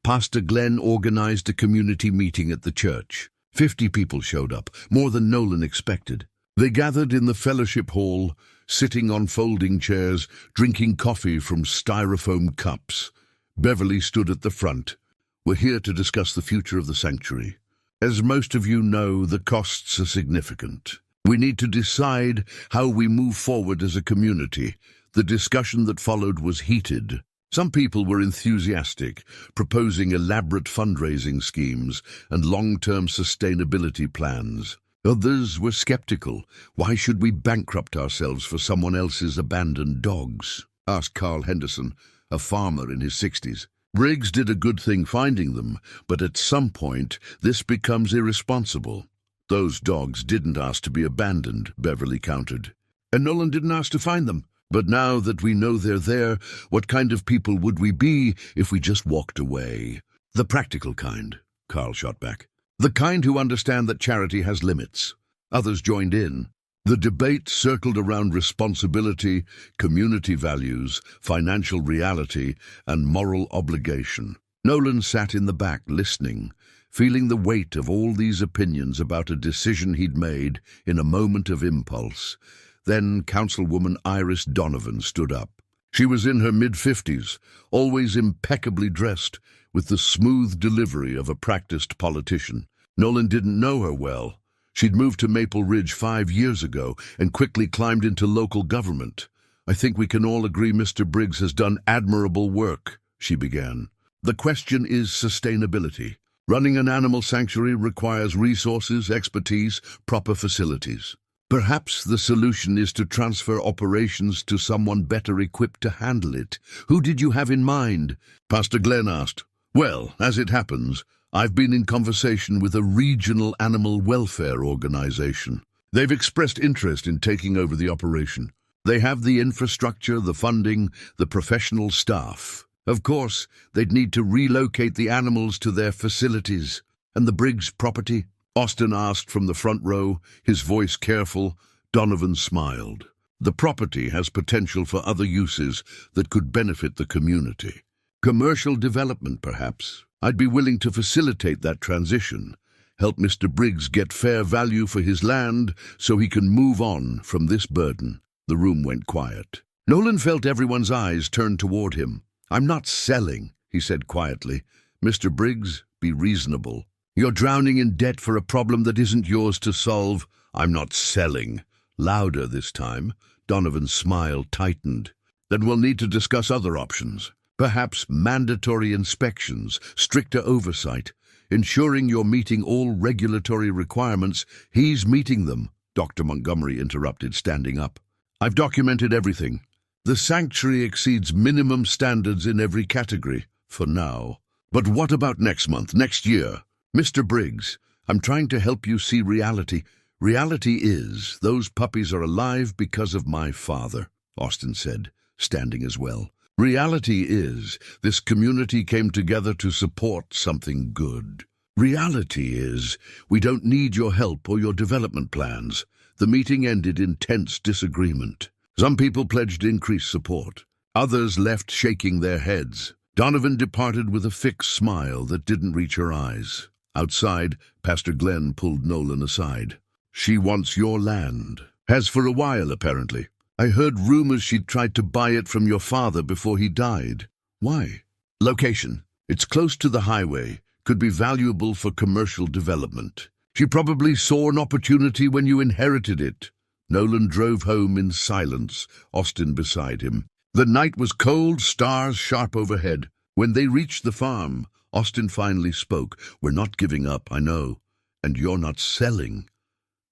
Pastor Glenn organized a community meeting at the church. 50 people showed up, more than Nolan expected. They gathered in the fellowship hall, sitting on folding chairs, drinking coffee from styrofoam cups. Beverly stood at the front. We're here to discuss the future of the sanctuary. As most of you know, the costs are significant. We need to decide how we move forward as a community. The discussion that followed was heated. Some people were enthusiastic, proposing elaborate fundraising schemes and long-term sustainability plans. Others were skeptical. Why should we bankrupt ourselves for someone else's abandoned dogs? Asked Carl Henderson, a farmer in his 60s. Briggs did a good thing finding them, but at some point this becomes irresponsible. Those dogs didn't ask to be abandoned, Beverly countered. And Nolan didn't ask to find them. But now that we know they're there, what kind of people would we be if we just walked away? The practical kind, Carl shot back. The kind who understand that charity has limits. Others joined in. The debate circled around responsibility, community values, financial reality, and moral obligation. Nolan sat in the back listening, feeling the weight of all these opinions about a decision he'd made in a moment of impulse. Then Councilwoman Iris Donovan stood up. She was in her mid-50s, always impeccably dressed, with the smooth delivery of a practiced politician. Nolan didn't know her well. She'd moved to Maple Ridge 5 years ago and quickly climbed into local government. I think we can all agree Mr. Briggs has done admirable work, she began. The question is sustainability. Running an animal sanctuary requires resources, expertise, proper facilities. Perhaps the solution is to transfer operations to someone better equipped to handle it. Who did you have in mind? Pastor Glenn asked. Well, as it happens, I've been in conversation with a regional animal welfare organization. They've expressed interest in taking over the operation. They have the infrastructure, the funding, the professional staff. Of course, they'd need to relocate the animals to their facilities. And the Briggs property? Austin asked from the front row, his voice careful. Donovan smiled. The property has potential for other uses that could benefit the community. Commercial development, perhaps. I'd be willing to facilitate that transition, help Mr. Briggs get fair value for his land so he can move on from this burden. The room went quiet. Nolan felt everyone's eyes turn toward him. I'm not selling, he said quietly. Mr. Briggs, be reasonable. You're drowning in debt for a problem that isn't yours to solve. I'm not selling. Louder this time. Donovan's smile tightened. Then we'll need to discuss other options. Perhaps mandatory inspections, stricter oversight, ensuring you're meeting all regulatory requirements. He's meeting them, Dr. Montgomery interrupted, standing up. I've documented everything. The sanctuary exceeds minimum standards in every category, for now. But what about next month, next year? Mr. Briggs, I'm trying to help you see reality. Reality is, those puppies are alive because of my father, Austin said, standing as well. Reality is, this community came together to support something good. Reality is, we don't need your help or your development plans. The meeting ended in tense disagreement. Some people pledged increased support. Others left shaking their heads. Donovan departed with a fixed smile that didn't reach her eyes. Outside, Pastor Glenn pulled Nolan aside. She wants your land. Has for a while, apparently. I heard rumors she'd tried to buy it from your father before he died. Why? Location. It's close to the highway. Could be valuable for commercial development. She probably saw an opportunity when you inherited it. Nolan drove home in silence, Austin beside him. The night was cold, stars sharp overhead. When they reached the farm, Austin finally spoke. We're not giving up, I know. And you're not selling.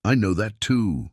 I know that too.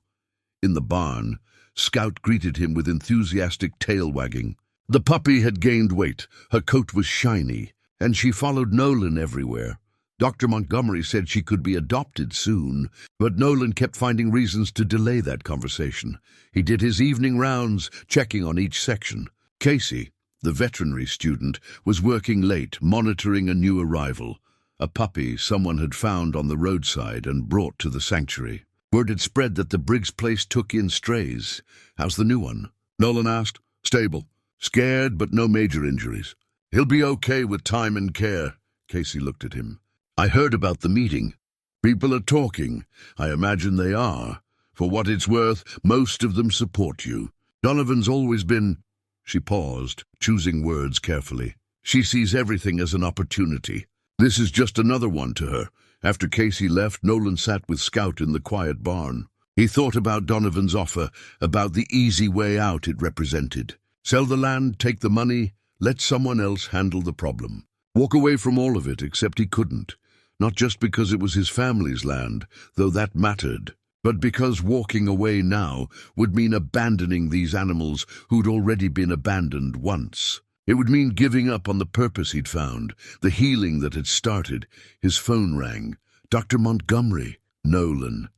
In the barn, Scout greeted him with enthusiastic tail wagging. The puppy had gained weight, her coat was shiny, and she followed Nolan everywhere. Dr. Montgomery said she could be adopted soon, but Nolan kept finding reasons to delay that conversation. He did his evening rounds, checking on each section. Casey, the veterinary student, was working late, monitoring a new arrival, a puppy someone had found on the roadside and brought to the sanctuary. Word had spread that the Briggs place took in strays. How's the new one? Nolan asked. Stable. Scared, but no major injuries. He'll be okay with time and care. Casey looked at him. I heard about the meeting. People are talking. I imagine they are. For what it's worth, most of them support you. Donovan's always been... She paused, choosing words carefully. She sees everything as an opportunity. This is just another one to her. After Casey left, Nolan sat with Scout in the quiet barn. He thought about Donovan's offer, about the easy way out it represented. Sell the land, take the money, let someone else handle the problem. Walk away from all of it, except he couldn't. Not just because it was his family's land, though that mattered, but because walking away now would mean abandoning these animals who'd already been abandoned once. It would mean giving up on the purpose he'd found, the healing that had started. His phone rang. Dr. Montgomery. Nolan.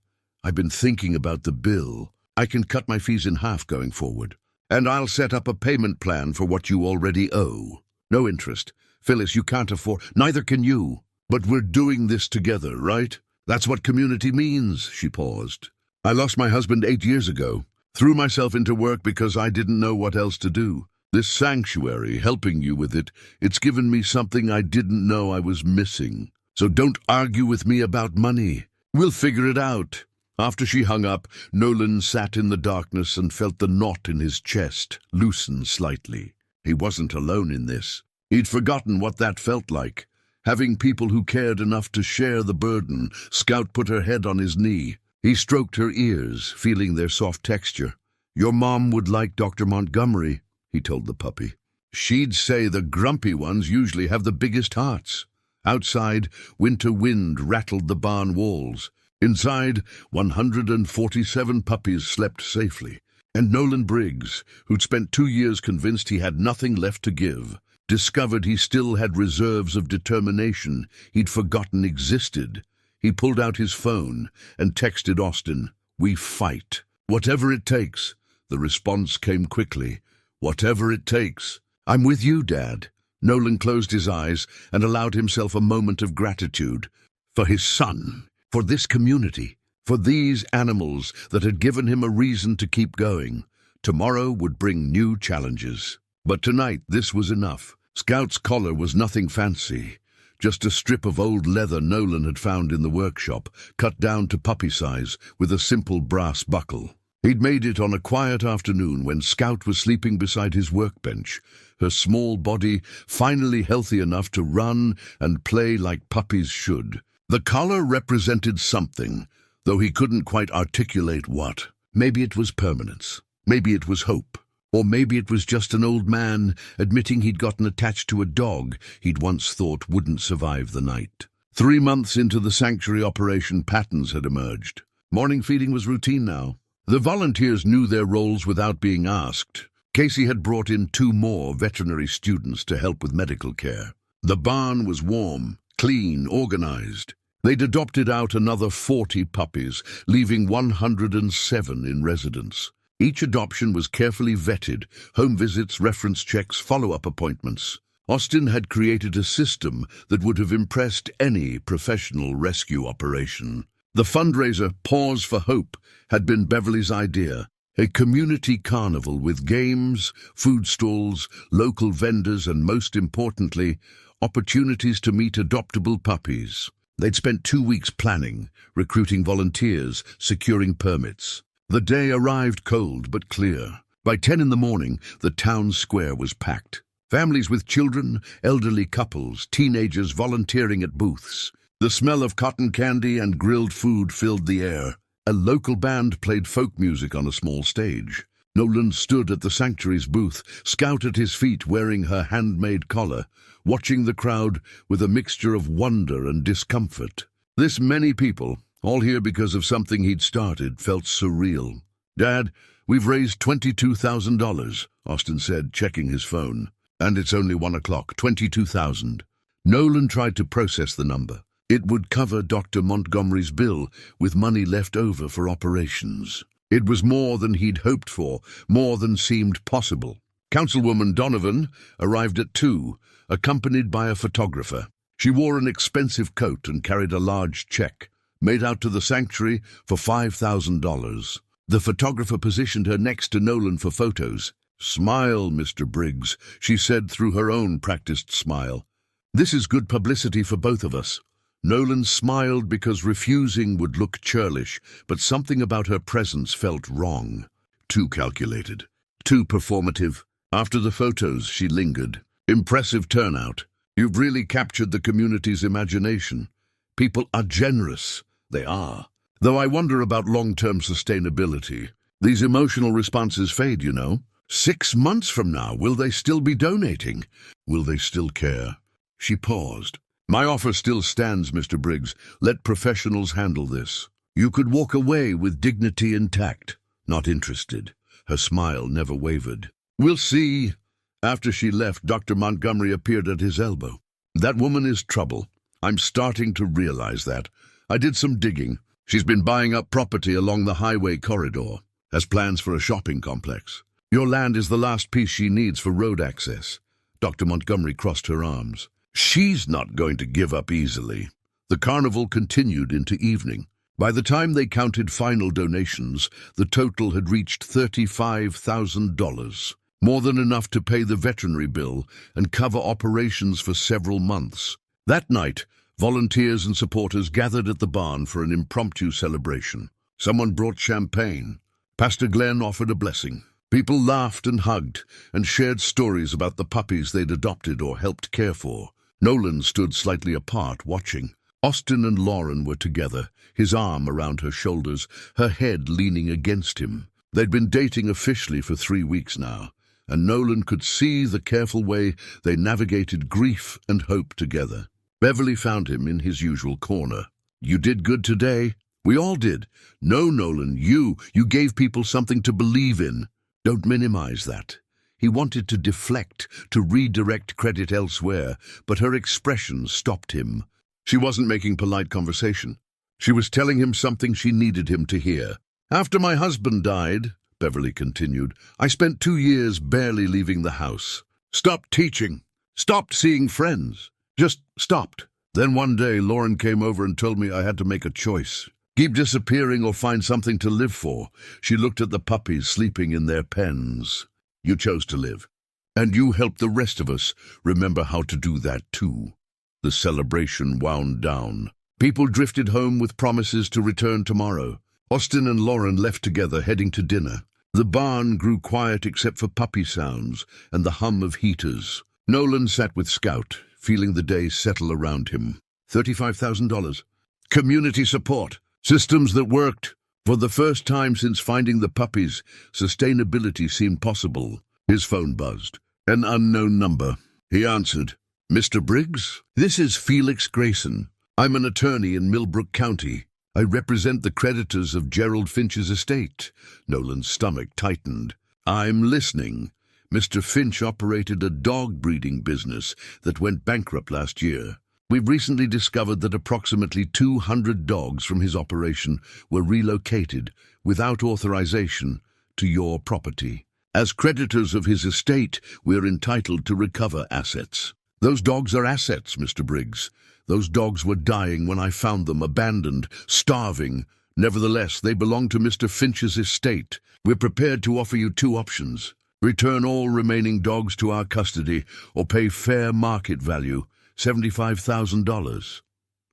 I've been thinking about the bill. I can cut my fees in half going forward. And I'll set up a payment plan for what you already owe. No interest. Phyllis, you can't afford... Neither can you. But we're doing this together, right? That's what community means, she paused. I lost my husband 8 years ago. Threw myself into work because I didn't know what else to do. This sanctuary, helping you with it, it's given me something I didn't know I was missing. So don't argue with me about money. We'll figure it out. After she hung up, Nolan sat in the darkness and felt the knot in his chest loosen slightly. He wasn't alone in this. He'd forgotten what that felt like. Having people who cared enough to share the burden. Scout put her head on his knee. He stroked her ears, feeling their soft texture. Your mom would like Dr. Montgomery, he told the puppy. She'd say the grumpy ones usually have the biggest hearts. Outside, winter wind rattled the barn walls. Inside, 147 puppies slept safely. And Nolan Briggs, who'd spent 2 years convinced he had nothing left to give, discovered he still had reserves of determination he'd forgotten existed. He pulled out his phone and texted Austin, "We fight. Whatever it takes." The response came quickly. "Whatever it takes." "I'm with you, Dad." Nolan closed his eyes and allowed himself a moment of gratitude. For his son, for this community, for these animals that had given him a reason to keep going. Tomorrow would bring new challenges. But tonight this was enough. Scout's collar was nothing fancy. Just a strip of old leather Nolan had found in the workshop, cut down to puppy size with a simple brass buckle. He'd made it on a quiet afternoon when Scout was sleeping beside his workbench, her small body finally healthy enough to run and play like puppies should. The collar represented something, though he couldn't quite articulate what. Maybe it was permanence. Maybe it was hope. Or maybe it was just an old man admitting he'd gotten attached to a dog he'd once thought wouldn't survive the night. 3 months into the sanctuary operation, patterns had emerged. Morning feeding was routine now. The volunteers knew their roles without being asked. Casey had brought in 2 more veterinary students to help with medical care. The barn was warm, clean, organized. They'd adopted out another 40 puppies, leaving 107 in residence. Each adoption was carefully vetted, home visits, reference checks, follow-up appointments. Austin had created a system that would have impressed any professional rescue operation. The fundraiser, Pause for Hope, had been Beverly's idea. A community carnival with games, food stalls, local vendors, and most importantly, opportunities to meet adoptable puppies. They'd spent 2 weeks planning, recruiting volunteers, securing permits. The day arrived cold but clear. By 10 in the morning, the town square was packed. Families with children, elderly couples, teenagers volunteering at booths. The smell of cotton candy and grilled food filled the air. A local band played folk music on a small stage. Nolan stood at the sanctuary's booth, Scout at his feet wearing her handmade collar, watching the crowd with a mixture of wonder and discomfort. This many people, all here because of something he'd started, felt surreal. "Dad, we've raised $22,000, Austin said, checking his phone. "And it's only 1 o'clock, 22,000. Nolan tried to process the number. It would cover Dr. Montgomery's bill, with money left over for operations. It was more than he'd hoped for, more than seemed possible. Councilwoman Donovan arrived at 2, accompanied by a photographer. She wore an expensive coat and carried a large check, made out to the sanctuary for $5,000. The photographer positioned her next to Nolan for photos. "Smile, Mr. Briggs," she said through her own practiced smile. "This is good publicity for both of us." Nolan smiled because refusing would look churlish, but something about her presence felt wrong. Too calculated. Too performative. After the photos, she lingered. "Impressive turnout. You've really captured the community's imagination. People are generous. They are. Though I wonder about long-term sustainability. These emotional responses fade, you know. 6 months from now, will they still be donating? Will they still care?" She paused. "My offer still stands, Mr. Briggs. Let professionals handle this. You could walk away with dignity intact." "Not interested." Her smile never wavered. "We'll see." After she left, Dr. Montgomery appeared at his elbow. "That woman is trouble. I'm starting to realize that. I did some digging. She's been buying up property along the highway corridor. Has plans for a shopping complex. Your land is the last piece she needs for road access." Dr. Montgomery crossed her arms. "She's not going to give up easily." The carnival continued into evening. By the time they counted final donations, the total had reached $35,000, more than enough to pay the veterinary bill and cover operations for several months. That night, volunteers and supporters gathered at the barn for an impromptu celebration. Someone brought champagne. Pastor Glenn offered a blessing. People laughed and hugged and shared stories about the puppies they'd adopted or helped care for. Nolan stood slightly apart, watching. Austin and Lauren were together, his arm around her shoulders, her head leaning against him. They'd been dating officially for 3 weeks now, and Nolan could see the careful way they navigated grief and hope together. Beverly found him in his usual corner. "You did good today." "We all did." "No, Nolan, you gave people something to believe in. Don't minimize that." He wanted to deflect, to redirect credit elsewhere, but her expression stopped him. She wasn't making polite conversation. She was telling him something she needed him to hear. "After my husband died," Beverly continued, "I spent 2 years barely leaving the house. Stopped teaching. Stopped seeing friends. Just stopped. Then one day Lauren came over and told me I had to make a choice. Keep disappearing or find something to live for." She looked at the puppies sleeping in their pens. "You chose to live. And you helped the rest of us remember how to do that too." The celebration wound down. People drifted home with promises to return tomorrow. Austin and Lauren left together, heading to dinner. The barn grew quiet except for puppy sounds and the hum of heaters. Nolan sat with Scout, feeling the day settle around him. $35,000. Community support. Systems that worked. For the first time since finding the puppies, sustainability seemed possible. His phone buzzed. An unknown number. He answered. "Mr. Briggs? This is Felix Grayson. I'm an attorney in Millbrook County. I represent the creditors of Gerald Finch's estate." Nolan's stomach tightened. "I'm listening. Mr. Finch operated a dog breeding business that went bankrupt last year. We've recently discovered that approximately 200 dogs from his operation were relocated, without authorization, to your property. As creditors of his estate, we're entitled to recover assets." "Those dogs are assets, Mr. Briggs. Those dogs were dying when I found them, abandoned, starving. Nevertheless, they belong to Mr. Finch's estate. We're prepared to offer you 2 options. Return all remaining dogs to our custody, or pay fair market value, $75,000.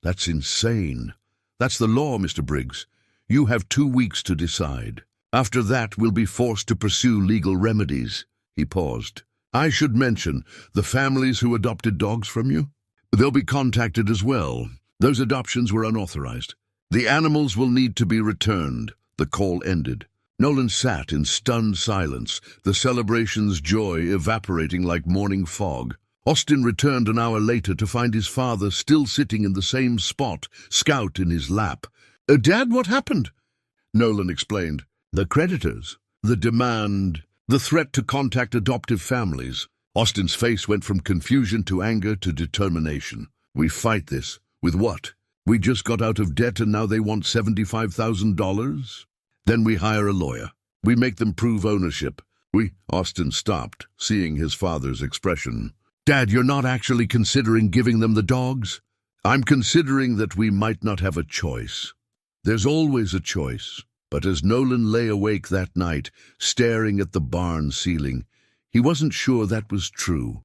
That's insane. That's the law, Mr. Briggs. You have 2 weeks to decide. After that, we'll be forced to pursue legal remedies." He paused. "I should mention the families who adopted dogs from you. They'll be contacted as well. Those adoptions were unauthorized. The animals will need to be returned." The call ended. Nolan sat in stunned silence, the celebration's joy evaporating like morning fog. Austin returned an hour later to find his father still sitting in the same spot, Scout in his lap. "Dad, what happened?" Nolan explained. "The creditors, the demand, the threat to contact adoptive families." Austin's face went from confusion to anger to determination. "We fight this. With what? We just got out of debt and now they want $75,000? Then we hire a lawyer. We make them prove ownership. Austin stopped, seeing his father's expression. "Dad, you're not actually considering giving them the dogs?" "I'm considering that we might not have a choice. There's always a choice." But as Nolan lay awake that night, staring at the barn ceiling, he wasn't sure that was true.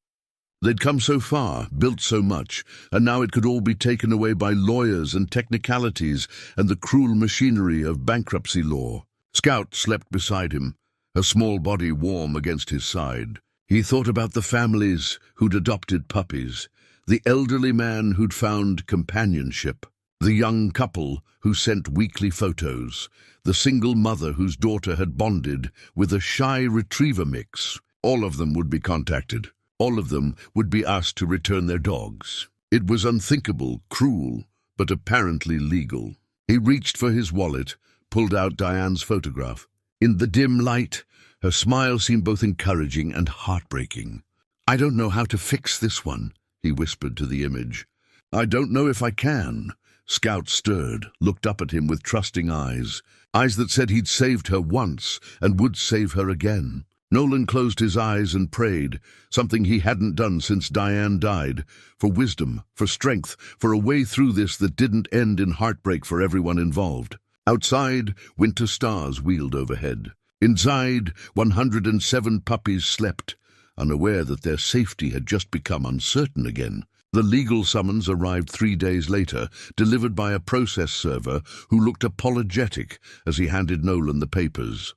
They'd come so far, built so much, and now it could all be taken away by lawyers and technicalities and the cruel machinery of bankruptcy law. Scout slept beside him, a small body warm against his side. He thought about the families who'd adopted puppies, the elderly man who'd found companionship, the young couple who sent weekly photos, the single mother whose daughter had bonded with a shy retriever mix. All of them would be contacted. All of them would be asked to return their dogs. It was unthinkable, cruel, but apparently legal. He reached for his wallet, pulled out Diane's photograph. In the dim light, her smile seemed both encouraging and heartbreaking. "I don't know how to fix this one," he whispered to the image. "I don't know if I can." Scout stirred, looked up at him with trusting eyes that said he'd saved her once and would save her again. Nolan closed his eyes and prayed, something he hadn't done since Diane died, for wisdom, for strength, for a way through this that didn't end in heartbreak for everyone involved. Outside, winter stars wheeled overhead. Inside, 107 puppies slept, unaware that their safety had just become uncertain again. The legal summons arrived 3 days later, delivered by a process server who looked apologetic as he handed Nolan the papers.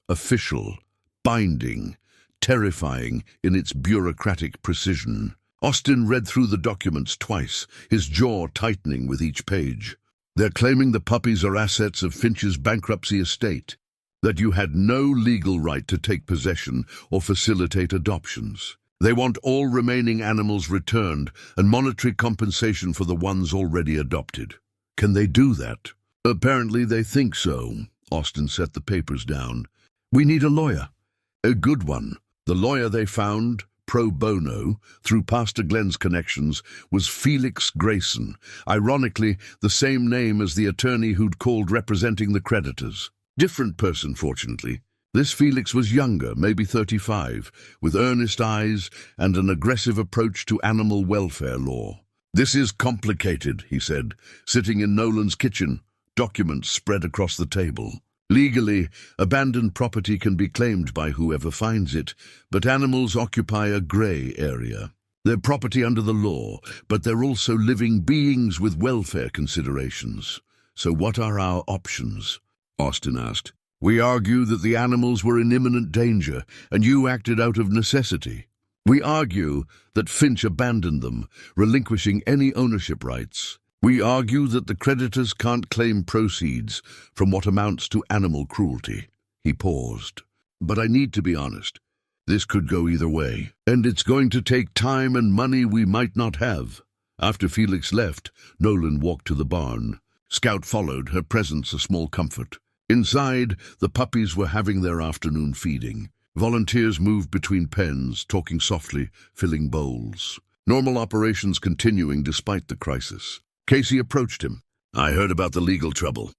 Official, binding, terrifying in its bureaucratic precision. Austin read through the documents twice, his jaw tightening with each page. "They're claiming the puppies are assets of Finch's bankruptcy estate, that you had no legal right to take possession or facilitate adoptions. They want all remaining animals returned and monetary compensation for the ones already adopted." "Can they do that?" "Apparently they think so." Austin set the papers down. "We need a lawyer. A good one." The lawyer they found, pro bono, through Pastor Glenn's connections, was Felix Grayson, ironically the same name as the attorney who'd called representing the creditors. Different person, fortunately. This Felix was younger, maybe 35, with earnest eyes and an aggressive approach to animal welfare law. "This is complicated," he said, sitting in Nolan's kitchen, documents spread across the table. "Legally, abandoned property can be claimed by whoever finds it, but animals occupy a grey area. They're property under the law, but they're also living beings with welfare considerations. So what are our options?" Austin asked. "We argue that the animals were in imminent danger, and you acted out of necessity. We argue that Finch abandoned them, relinquishing any ownership rights. We argue that the creditors can't claim proceeds from what amounts to animal cruelty." He paused. "But I need to be honest. This could go either way, and it's going to take time and money we might not have." After Felix left, Nolan walked to the barn. Scout followed, her presence a small comfort. Inside, the puppies were having their afternoon feeding. Volunteers moved between pens, talking softly, filling bowls. Normal operations continuing despite the crisis. Casey approached him. "I heard about the legal trouble.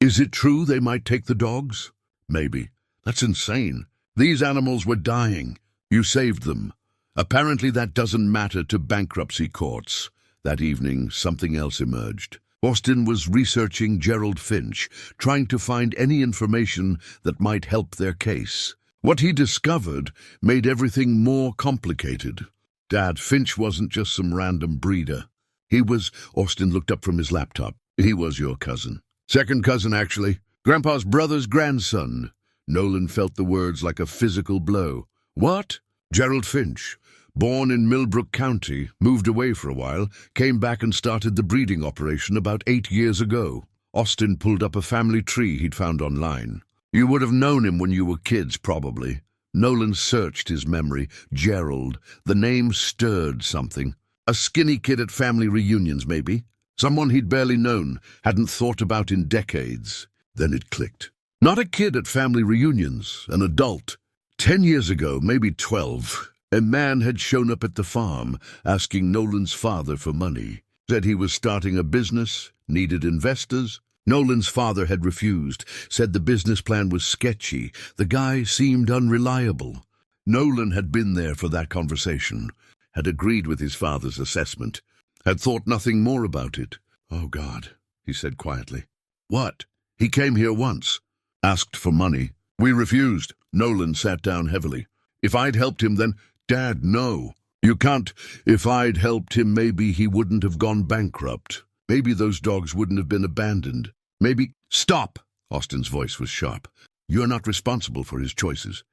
Is it true they might take the dogs?" "Maybe. That's insane. These animals were dying. You saved them. Apparently that doesn't matter to bankruptcy courts." That evening, something else emerged. Austin was researching Gerald Finch, trying to find any information that might help their case. What he discovered made everything more complicated. Dad, Finch wasn't just some random breeder. He was, Austin looked up from his laptop. He was your cousin. Second cousin, actually. Grandpa's brother's grandson. Nolan felt the words like a physical blow. What? Gerald Finch. Born in Millbrook County, moved away for a while, came back and started the breeding operation about 8 years ago. Austin pulled up a family tree he'd found online. You would have known him when you were kids, probably. Nolan searched his memory. Gerald. The name stirred something. A skinny kid at family reunions, maybe. Someone he'd barely known, hadn't thought about in decades. Then it clicked. Not a kid at family reunions, an adult. 10 years ago, maybe 12, a man had shown up at the farm, asking Nolan's father for money. Said he was starting a business, needed investors. Nolan's father had refused, said the business plan was sketchy. The guy seemed unreliable. Nolan had been there for that conversation, had agreed with his father's assessment, had thought nothing more about it. Oh, God, he said quietly. What? He came here once, asked for money. We refused. Nolan sat down heavily. If I'd helped him then, Dad, no. You can't. If I'd helped him, maybe he wouldn't have gone bankrupt. Maybe those dogs wouldn't have been abandoned. Maybe... Stop! Austin's voice was sharp. You're not responsible for his choices.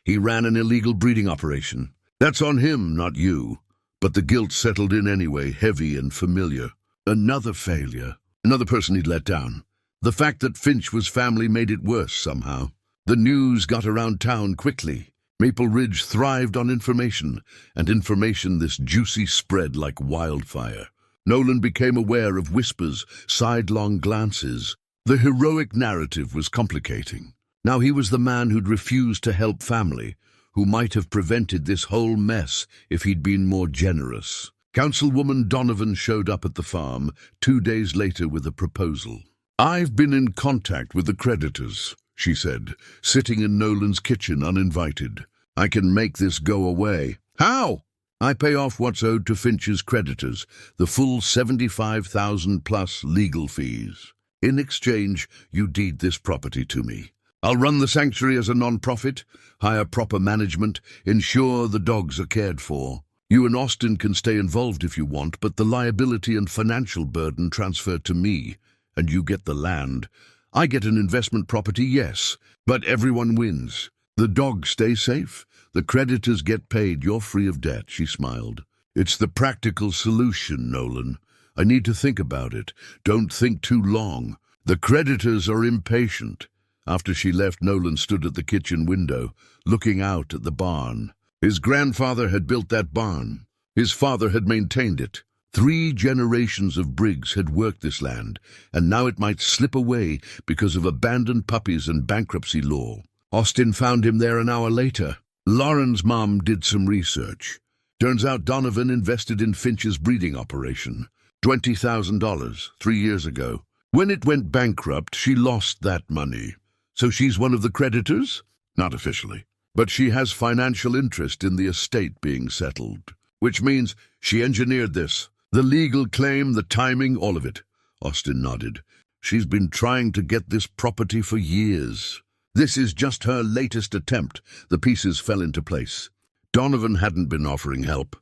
He ran an illegal breeding operation. That's on him, not you. But the guilt settled in anyway, heavy and familiar. Another failure. Another person he'd let down. The fact that Finch was family made it worse somehow. The news got around town quickly. Maple Ridge thrived on information, and information this juicy spread like wildfire. Nolan became aware of whispers, sidelong glances. The heroic narrative was complicating. Now he was the man who'd refused to help family, who might have prevented this whole mess if he'd been more generous. Councilwoman Donovan showed up at the farm 2 days later with a proposal. I've been in contact with the creditors, she said, sitting in Nolan's kitchen uninvited. I can make this go away. How? I pay off what's owed to Finch's creditors, the full 75,000 plus legal fees. In exchange, you deed this property to me. I'll run the sanctuary as a non-profit, hire proper management, ensure the dogs are cared for. You and Austin can stay involved if you want, but the liability and financial burden transfer to me, and you get the land. I get an investment property, yes, but everyone wins. The dogs stay safe. The creditors get paid. You're free of debt, she smiled. It's the practical solution, Nolan. I need to think about it. Don't think too long. The creditors are impatient. After she left, Nolan stood at the kitchen window, looking out at the barn. His grandfather had built that barn. His father had maintained it. 3 generations of Briggs had worked this land, and now it might slip away because of abandoned puppies and bankruptcy law. Austin found him there an hour later. Lauren's mom did some research. Turns out Donovan invested in Finch's breeding operation. $20,000 3 years ago. When it went bankrupt, she lost that money. So she's one of the creditors? Not officially. But she has financial interest in the estate being settled. Which means she engineered this. The legal claim, the timing, all of it. Austin nodded. She's been trying to get this property for years. This is just her latest attempt. The pieces fell into place. Donovan hadn't been offering help.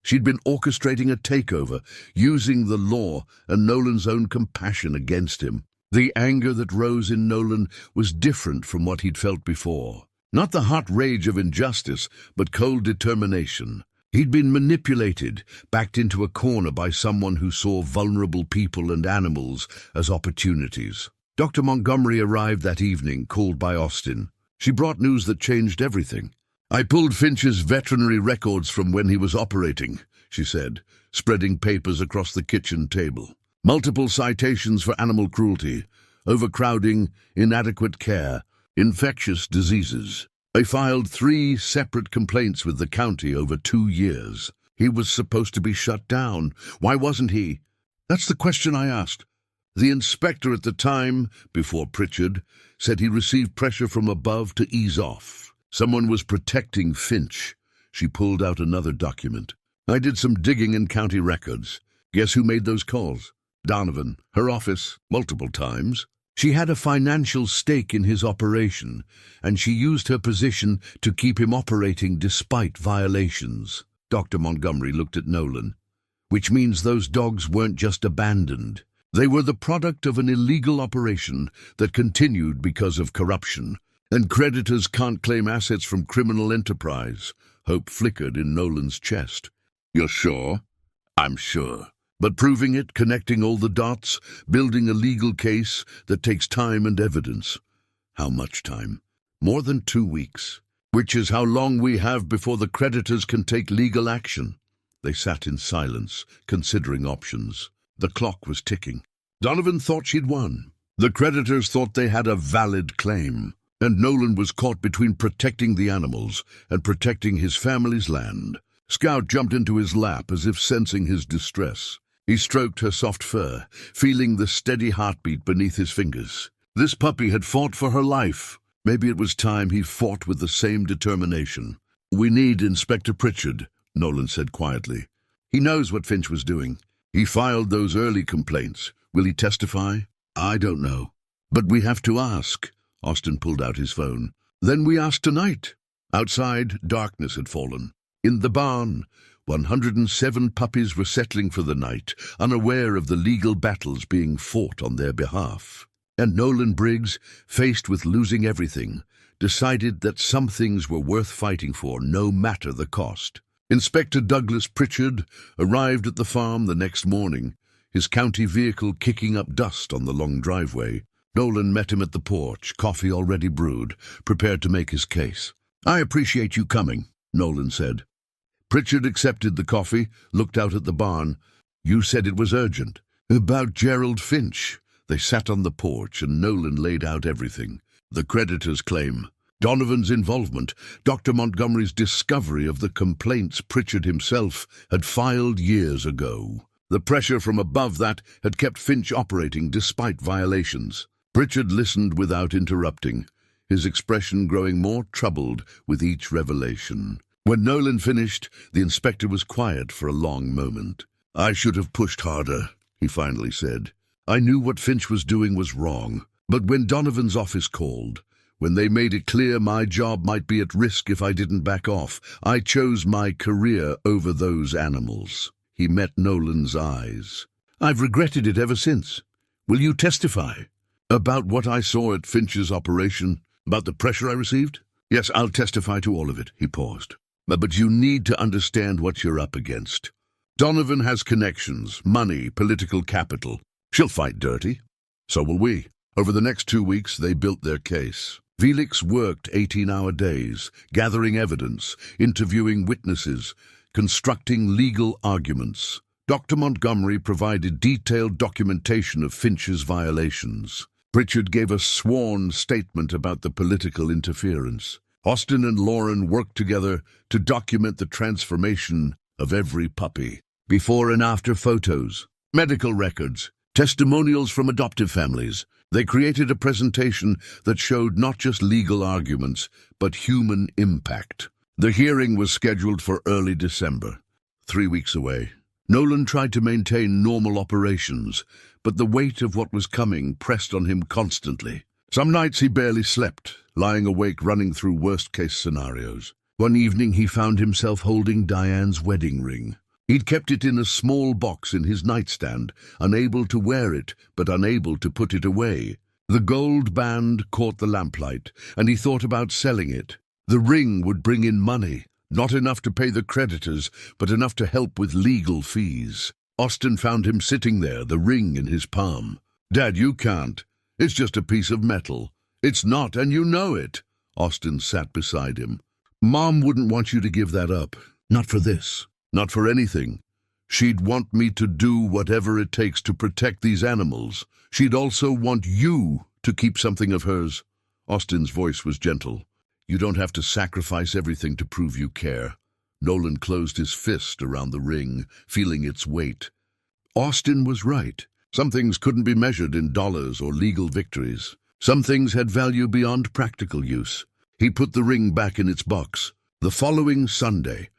She'd been orchestrating a takeover, using the law and Nolan's own compassion against him. The anger that rose in Nolan was different from what he'd felt before. Not the hot rage of injustice, but cold determination. He'd been manipulated, backed into a corner by someone who saw vulnerable people and animals as opportunities. Dr. Montgomery arrived that evening, called by Austin. She brought news that changed everything. I pulled Finch's veterinary records from when he was operating, she said, spreading papers across the kitchen table. Multiple citations for animal cruelty, overcrowding, inadequate care, infectious diseases. They filed 3 separate complaints with the county over 2 years. He was supposed to be shut down. Why wasn't he? That's the question I asked. The inspector at the time, before Pritchard, said he received pressure from above to ease off. Someone was protecting Finch. She pulled out another document. I did some digging in county records. Guess who made those calls? Donovan. Her office, multiple times. She had a financial stake in his operation, and she used her position to keep him operating despite violations. Dr. Montgomery looked at Nolan. which means those dogs weren't just abandoned. They were the product of an illegal operation that continued because of corruption. And creditors can't claim assets from criminal enterprise. Hope flickered in Nolan's chest. You're sure? I'm sure. But proving it, connecting all the dots, building a legal case that takes time and evidence. How much time? More than 2 weeks. Which is how long we have before the creditors can take legal action. They sat in silence, considering options. The clock was ticking. Donovan thought she'd won. The creditors thought they had a valid claim. And Nolan was caught between protecting the animals and protecting his family's land. Scout jumped into his lap as if sensing his distress. He stroked her soft fur, feeling the steady heartbeat beneath his fingers. This puppy had fought for her life. Maybe it was time he fought with the same determination. We need Inspector Pritchard, Nolan said quietly. He knows what Finch was doing. He filed those early complaints. Will he testify? I don't know. But we have to ask. Austin pulled out his phone. Then we asked tonight. Outside, darkness had fallen. In the barn, 107 puppies were settling for the night, unaware of the legal battles being fought on their behalf. And Nolan Briggs, faced with losing everything, decided that some things were worth fighting for, no matter the cost. Inspector Douglas Pritchard arrived at the farm the next morning, his county vehicle kicking up dust on the long driveway. Nolan met him at the porch, coffee already brewed, prepared to make his case. I appreciate you coming, Nolan said. Pritchard accepted the coffee, looked out at the barn. You said it was urgent. About Gerald Finch. They sat on the porch and Nolan laid out everything. The creditors' claim, Donovan's involvement, Dr. Montgomery's discovery of the complaints Pritchard himself had filed years ago. The pressure from above that had kept Finch operating despite violations. Pritchard listened without interrupting, his expression growing more troubled with each revelation. When Nolan finished, the inspector was quiet for a long moment. I should have pushed harder, he finally said. I knew what Finch was doing was wrong, but when Donovan's office called, when they made it clear my job might be at risk if I didn't back off, I chose my career over those animals. He met Nolan's eyes. I've regretted it ever since. Will you testify? About what I saw at Finch's operation? About the pressure I received? Yes, I'll testify to all of it, he paused. But you need to understand what you're up against. Donovan has connections, money, political capital. She'll fight dirty. So will we. Over the next 2 weeks, they built their case. Felix worked 18-hour days, gathering evidence, interviewing witnesses, constructing legal arguments. Dr. Montgomery provided detailed documentation of Finch's violations. Pritchard gave a sworn statement about the political interference. Austin and Lauren worked together to document the transformation of every puppy. Before and after photos, medical records, testimonials from adoptive families. They created a presentation that showed not just legal arguments, but human impact. The hearing was scheduled for early December, 3 weeks away. Nolan tried to maintain normal operations, but the weight of what was coming pressed on him constantly. Some nights he barely slept, lying awake running through worst-case scenarios. One evening he found himself holding Diane's wedding ring. He'd kept it in a small box in his nightstand, unable to wear it, but unable to put it away. The gold band caught the lamplight, and he thought about selling it. The ring would bring in money, not enough to pay the creditors, but enough to help with legal fees. Austin found him sitting there, the ring in his palm. Dad, you can't. It's just a piece of metal. It's not, and you know it. Austin sat beside him. Mom wouldn't want you to give that up. Not for this. Not for anything. She'd want me to do whatever it takes to protect these animals. She'd also want you to keep something of hers. Austin's voice was gentle. You don't have to sacrifice everything to prove you care. Nolan closed his fist around the ring, feeling its weight. Austin was right. Some things couldn't be measured in dollars or legal victories. Some things had value beyond practical use. He put the ring back in its box. The following Sunday,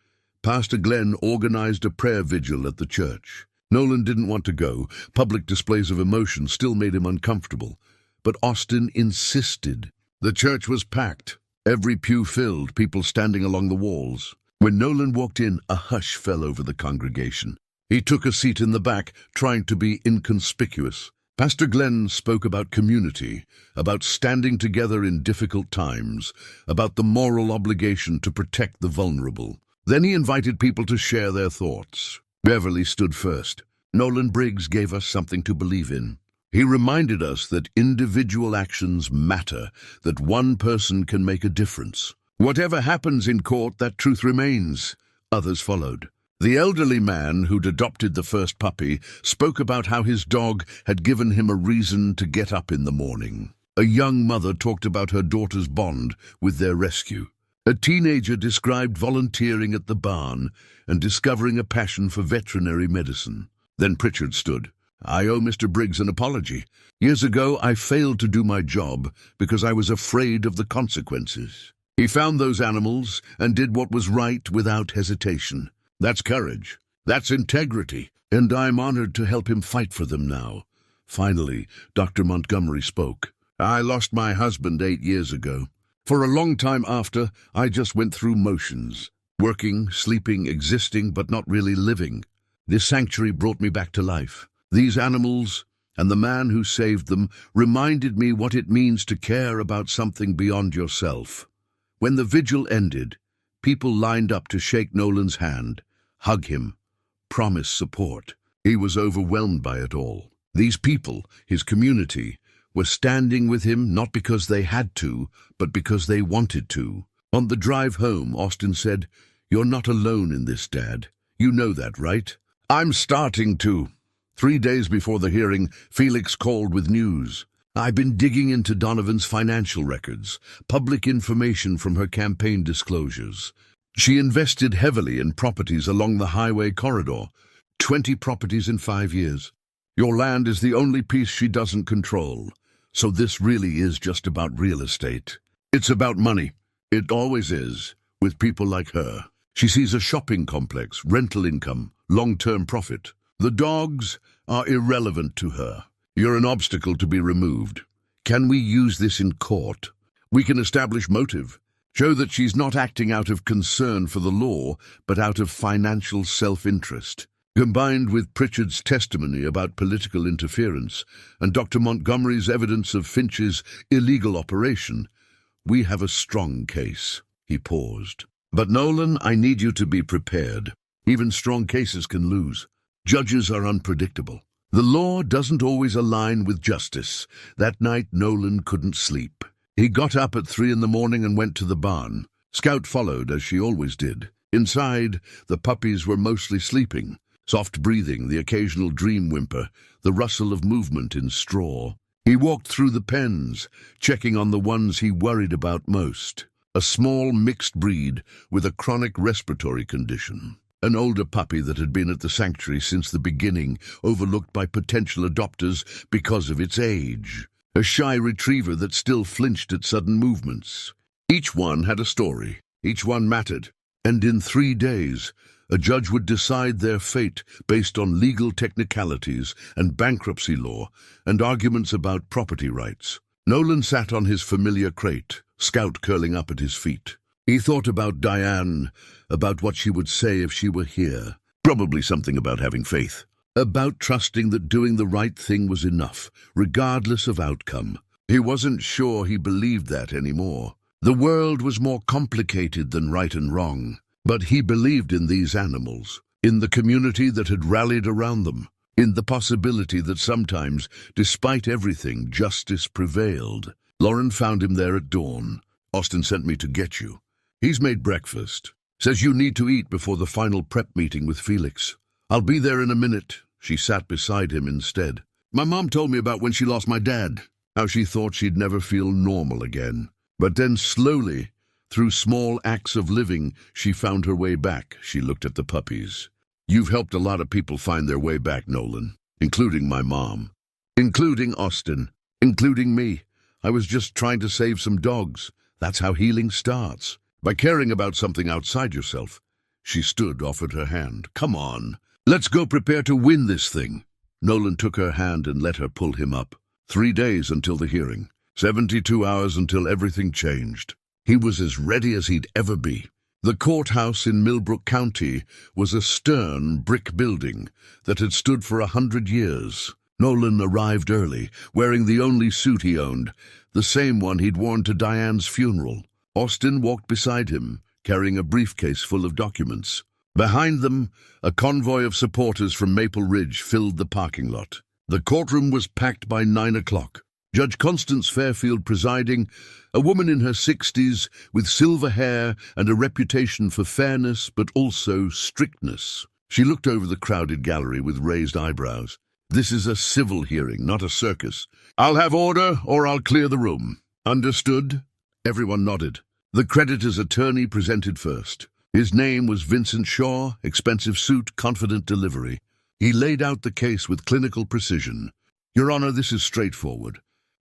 Pastor Glenn organized a prayer vigil at the church. Nolan didn't want to go. Public displays of emotion still made him uncomfortable. But Austin insisted. The church was packed. Every pew filled, people standing along the walls. When Nolan walked in, a hush fell over the congregation. He took a seat in the back, trying to be inconspicuous. Pastor Glenn spoke about community, about standing together in difficult times, about the moral obligation to protect the vulnerable. Then he invited people to share their thoughts. Beverly stood first. Nolan Briggs gave us something to believe in. He reminded us that individual actions matter, that one person can make a difference. Whatever happens in court, that truth remains. Others followed. The elderly man who'd adopted the first puppy spoke about how his dog had given him a reason to get up in the morning. A young mother talked about her daughter's bond with their rescue. A teenager described volunteering at the barn and discovering a passion for veterinary medicine. Then Pritchard stood. I owe Mr. Briggs an apology. Years ago, I failed to do my job because I was afraid of the consequences. He found those animals and did what was right without hesitation. That's courage. That's integrity. And I'm honored to help him fight for them now. Finally, Dr. Montgomery spoke. I lost my husband 8 years ago. For a long time after, I just went through motions. Working, sleeping, existing, but not really living. This sanctuary brought me back to life. These animals, and the man who saved them, reminded me what it means to care about something beyond yourself. When the vigil ended, people lined up to shake Nolan's hand, hug him, promise support. He was overwhelmed by it all. These people, his community, were standing with him not because they had to, but because they wanted to. On the drive home, Austin said, "You're not alone in this, Dad. You know that, right?" "I'm starting to." 3 days before the hearing, Felix called with news. "I've been digging into Donovan's financial records, public information from her campaign disclosures. She invested heavily in properties along the highway corridor, 20 properties in 5 years. Your land is the only piece she doesn't control. So this really is just about real estate. It's about money. It always is, with people like her. She sees a shopping complex, rental income, long-term profit. The dogs are irrelevant to her. You're an obstacle to be removed. Can we use this in court? We can establish motive. Show that she's not acting out of concern for the law, but out of financial self-interest." Combined with Pritchard's testimony about political interference and Dr. Montgomery's evidence of Finch's illegal operation, we have a strong case. He paused. "But Nolan, I need you to be prepared. Even strong cases can lose. Judges are unpredictable. The law doesn't always align with justice. That night, Nolan couldn't sleep. He got up at 3 in the morning and went to the barn. Scout followed, as she always did. Inside, the puppies were mostly sleeping. Soft breathing, the occasional dream whimper, the rustle of movement in straw. He walked through the pens, checking on the ones he worried about most. A small mixed breed with a chronic respiratory condition. An older puppy that had been at the sanctuary since the beginning, overlooked by potential adopters because of its age. A shy retriever that still flinched at sudden movements. Each one had a story. Each one mattered. And in 3 days, a judge would decide their fate based on legal technicalities and bankruptcy law and arguments about property rights. Nolan sat on his familiar crate, Scout curling up at his feet. He thought about Diane, about what she would say if she were here. Probably something about having faith. About trusting that doing the right thing was enough, regardless of outcome. He wasn't sure he believed that anymore. The world was more complicated than right and wrong. But he believed in these animals, in the community that had rallied around them, in the possibility that sometimes, despite everything, justice prevailed. Lauren found him there at dawn. "Austin sent me to get you. He's made breakfast. Says you need to eat before the final prep meeting with Felix. I'll be there in a minute." She sat beside him instead. "My mom told me about when she lost my dad, how she thought she'd never feel normal again. But then slowly, through small acts of living, she found her way back." She looked at the puppies. "You've helped a lot of people find their way back, Nolan, including my mom, including Austin, including me. I was just trying to save some dogs. That's how healing starts, by caring about something outside yourself." She stood, offered her hand. "Come on, let's go prepare to win this thing." Nolan took her hand and let her pull him up. 3 days until the hearing, 72 hours until everything changed. He was as ready as he'd ever be. The courthouse in Millbrook County was a stern brick building that had stood for 100 years. Nolan arrived early, wearing the only suit he owned, the same one he'd worn to Diane's funeral. Austin walked beside him, carrying a briefcase full of documents. Behind them, a convoy of supporters from Maple Ridge filled the parking lot. The courtroom was packed by 9 o'clock. Judge Constance Fairfield presiding, a woman in her 60s with silver hair and a reputation for fairness but also strictness. She looked over the crowded gallery with raised eyebrows. "This is a civil hearing, not a circus. I'll have order or I'll clear the room." "Understood?" Everyone nodded. The creditor's attorney presented first. His name was Vincent Shaw, expensive suit, confident delivery. He laid out the case with clinical precision. "Your Honor, this is straightforward.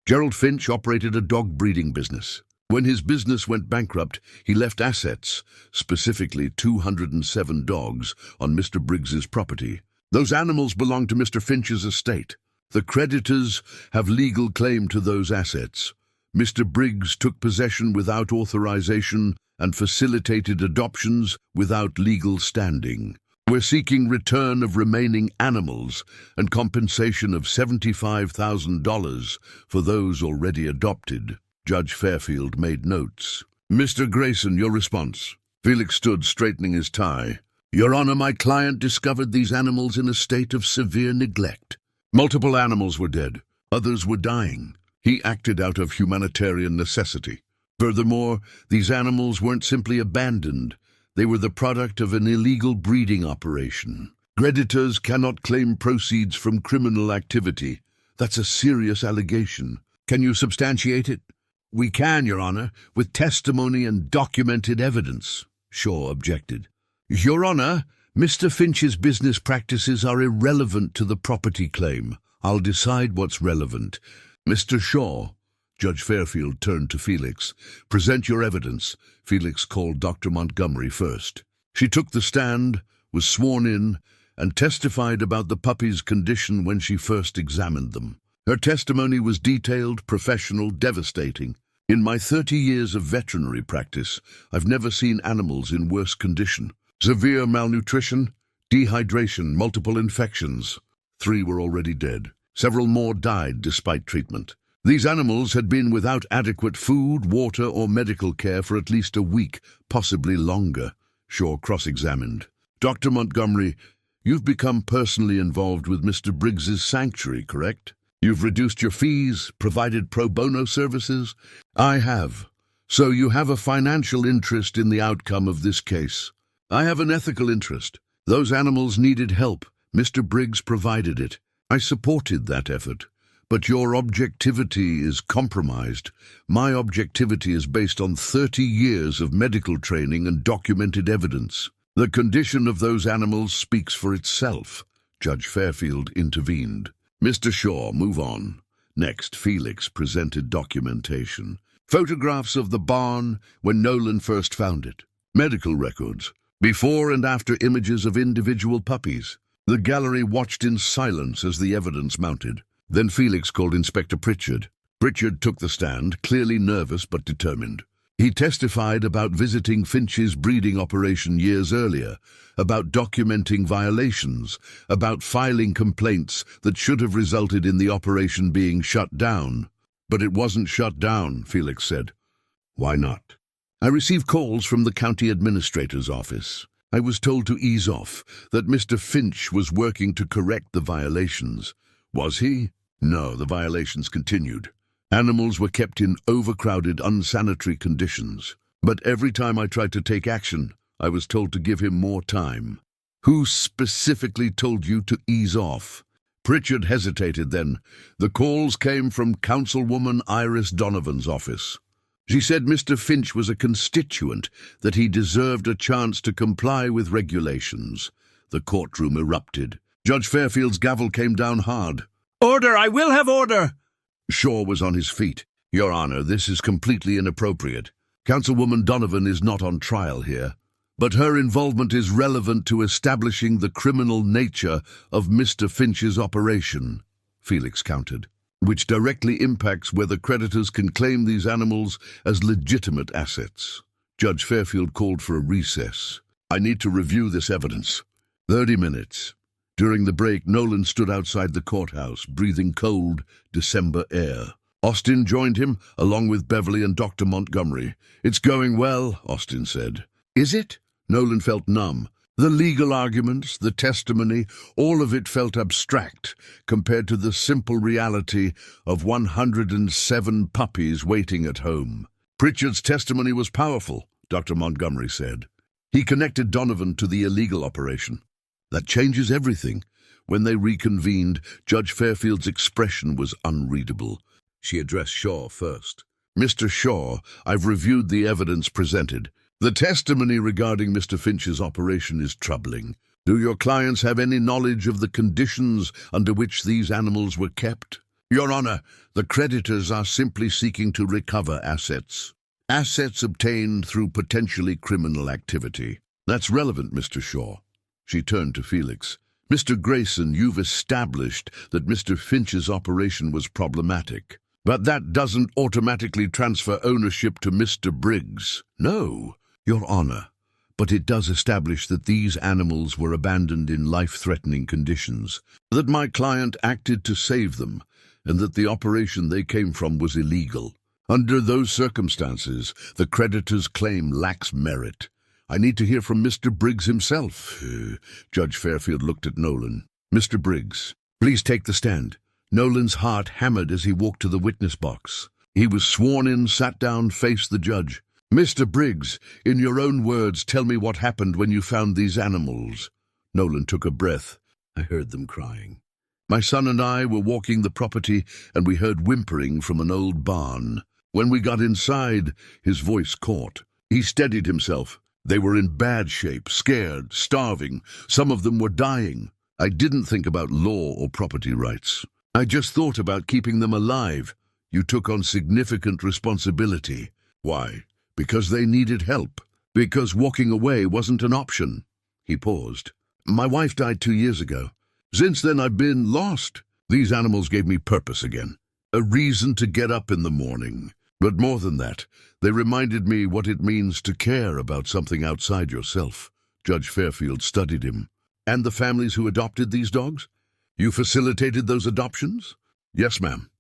Gerald Finch operated a dog breeding business. When his business went bankrupt, he left assets, specifically 207 dogs, on Mr. Briggs's property. Those animals belonged to Mr. Finch's estate. The creditors have legal claim to those assets. Mr. Briggs took possession without authorization and facilitated adoptions without legal standing. We're seeking return of remaining animals and compensation of $75,000 for those already adopted." Judge Fairfield made notes. "Mr. Grayson, your response." Felix stood, straightening his tie. "Your Honor, my client discovered these animals in a state of severe neglect. Multiple animals were dead. Others were dying. He acted out of humanitarian necessity. Furthermore, these animals weren't simply abandoned. They were the product of an illegal breeding operation. Creditors cannot claim proceeds from criminal activity. That's a serious allegation. Can you substantiate it?" "We can, Your Honor, with testimony and documented evidence." Shaw objected. "Your Honor, Mr. Finch's business practices are irrelevant to the property claim. I'll decide what's relevant." "Mr. Shaw," Judge Fairfield turned to Felix. "Present your evidence." Felix called Dr. Montgomery first. She took the stand, was sworn in, and testified about the puppy's condition when she first examined them. Her testimony was detailed, professional, devastating. "In my 30 years of veterinary practice, I've never seen animals in worse condition. Severe malnutrition, dehydration, multiple infections. 3 were already dead. Several more died despite treatment. These animals had been without adequate food, water, or medical care for at least a week, possibly longer." Shaw cross-examined. "Dr. Montgomery, you've become personally involved with Mr. Briggs's sanctuary, correct? You've reduced your fees, provided pro bono services?" "I have. So you have a financial interest in the outcome of this case." "I have an ethical interest. Those animals needed help. Mr. Briggs provided it. I supported that effort. But your objectivity is compromised. My objectivity is based on 30 years of medical training and documented evidence. The condition of those animals speaks for itself." Judge Fairfield intervened. "Mr. Shaw, move on." Next, Felix presented documentation. Photographs of the barn when Nolan first found it. Medical records. Before and after images of individual puppies. The gallery watched in silence as the evidence mounted. Then Felix called Inspector Pritchard. Pritchard took the stand, clearly nervous but determined. He testified about visiting Finch's breeding operation years earlier, about documenting violations, about filing complaints that should have resulted in the operation being shut down. "But it wasn't shut down," Felix said. "Why not?" "I received calls from the county administrator's office. I was told to ease off, that Mr. Finch was working to correct the violations." "Was he?" "No, the violations continued. Animals were kept in overcrowded, unsanitary conditions. But every time I tried to take action, I was told to give him more time." "Who specifically told you to ease off?" Pritchard hesitated then. "The calls came from Councilwoman Iris Donovan's office. She said Mr. Finch was a constituent, that he deserved a chance to comply with regulations." The courtroom erupted. Judge Fairfield's gavel came down hard. "Order! I will have order!" Shaw was on his feet. "Your Honor, this is completely inappropriate. Councilwoman Donovan is not on trial here, but her involvement is relevant to establishing the criminal nature of Mr. Finch's operation," Felix countered, "which directly impacts whether creditors can claim these animals as legitimate assets." Judge Fairfield called for a recess. I need to review this evidence. 30 minutes. During the break, Nolan stood outside the courthouse, breathing cold December air. Austin joined him, along with Beverly and Dr. Montgomery. It's going well, Austin said. Is it? Nolan felt numb. The legal arguments, the testimony, all of it felt abstract compared to the simple reality of 107 puppies waiting at home. Pritchard's testimony was powerful, Dr. Montgomery said. He connected Donovan to the illegal operation. That changes everything. When they reconvened, Judge Fairfield's expression was unreadable. She addressed Shaw first. Mr. Shaw, I've reviewed the evidence presented. The testimony regarding Mr. Finch's operation is troubling. Do your clients have any knowledge of the conditions under which these animals were kept? Your Honor, the creditors are simply seeking to recover assets. Assets obtained through potentially criminal activity. That's relevant, Mr. Shaw. She turned to Felix. Mr. Grayson, you've established that Mr. Finch's operation was problematic. But that doesn't automatically transfer ownership to Mr. Briggs. No, Your Honor, but it does establish that these animals were abandoned in life-threatening conditions, that my client acted to save them, and that the operation they came from was illegal. Under those circumstances, the creditor's claim lacks merit. I need to hear from Mr. Briggs himself. Judge Fairfield looked at Nolan. Mr. Briggs, please take the stand. Nolan's heart hammered as he walked to the witness box. He was sworn in, sat down, faced the judge. Mr. Briggs, in your own words, tell me what happened when you found these animals. Nolan took a breath. I heard them crying. My son and I were walking the property, and we heard whimpering from an old barn. When we got inside, his voice caught. He steadied himself. They were in bad shape, scared, starving. Some of them were dying. I didn't think about law or property rights. I just thought about keeping them alive. You took on significant responsibility. Why? Because they needed help. Because walking away wasn't an option. He paused. My wife died 2 years ago. Since then I've been lost. These animals gave me purpose again. A reason to get up in the morning. But more than that, they reminded me what it means to care about something outside yourself. Judge Fairfield studied him. And the families who adopted these dogs? You facilitated those adoptions? Yes, ma'am.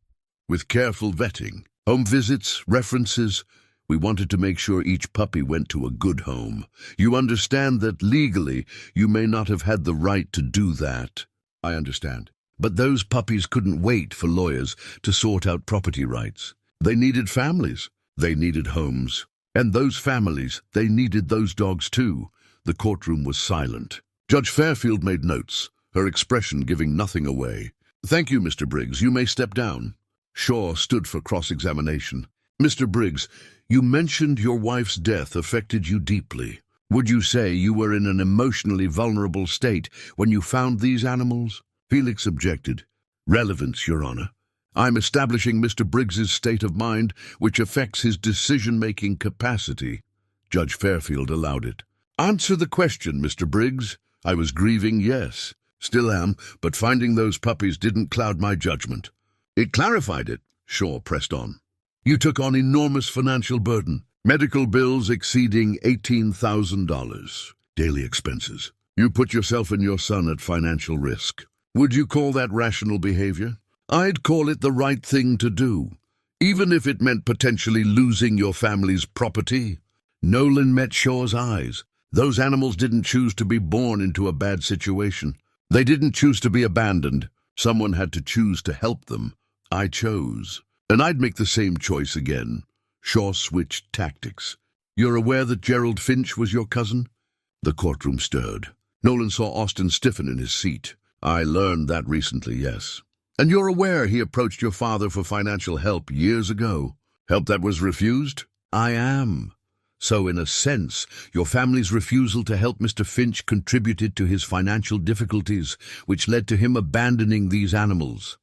With careful vetting, home visits, references. We wanted to make sure each puppy went to a good home. You understand that legally you may not have had the right to do that. I understand. But those puppies couldn't wait for lawyers to sort out property rights. They needed families. They needed homes. And those families, they needed those dogs too. The courtroom was silent. Judge Fairfield made notes, her expression giving nothing away. Thank you, Mr. Briggs. You may step down. Shaw stood for cross-examination. Mr. Briggs, you mentioned your wife's death affected you deeply. Would you say you were in an emotionally vulnerable state when you found these animals? Felix objected. Relevance, Your Honor. I'm establishing Mr. Briggs's state of mind, which affects his decision-making capacity. Judge Fairfield allowed it. Answer the question, Mr. Briggs. I was grieving, yes. Still am, but finding those puppies didn't cloud my judgment. It clarified it, Shaw pressed on. You took on enormous financial burden, medical bills exceeding $18,000, daily expenses. You put yourself and your son at financial risk. Would you call that rational behavior? I'd call it the right thing to do, even if it meant potentially losing your family's property. Nolan met Shaw's eyes. Those animals didn't choose to be born into a bad situation. They didn't choose to be abandoned. Someone had to choose to help them. I chose. And I'd make the same choice again. Shaw switched tactics. You're aware that Gerald Finch was your cousin? The courtroom stirred. Nolan saw Austin stiffen in his seat. I learned that recently, yes. And you're aware he approached your father for financial help years ago? Help that was refused? I am. So, in a sense, your family's refusal to help Mr. Finch contributed to his financial difficulties, which led to him abandoning these animals.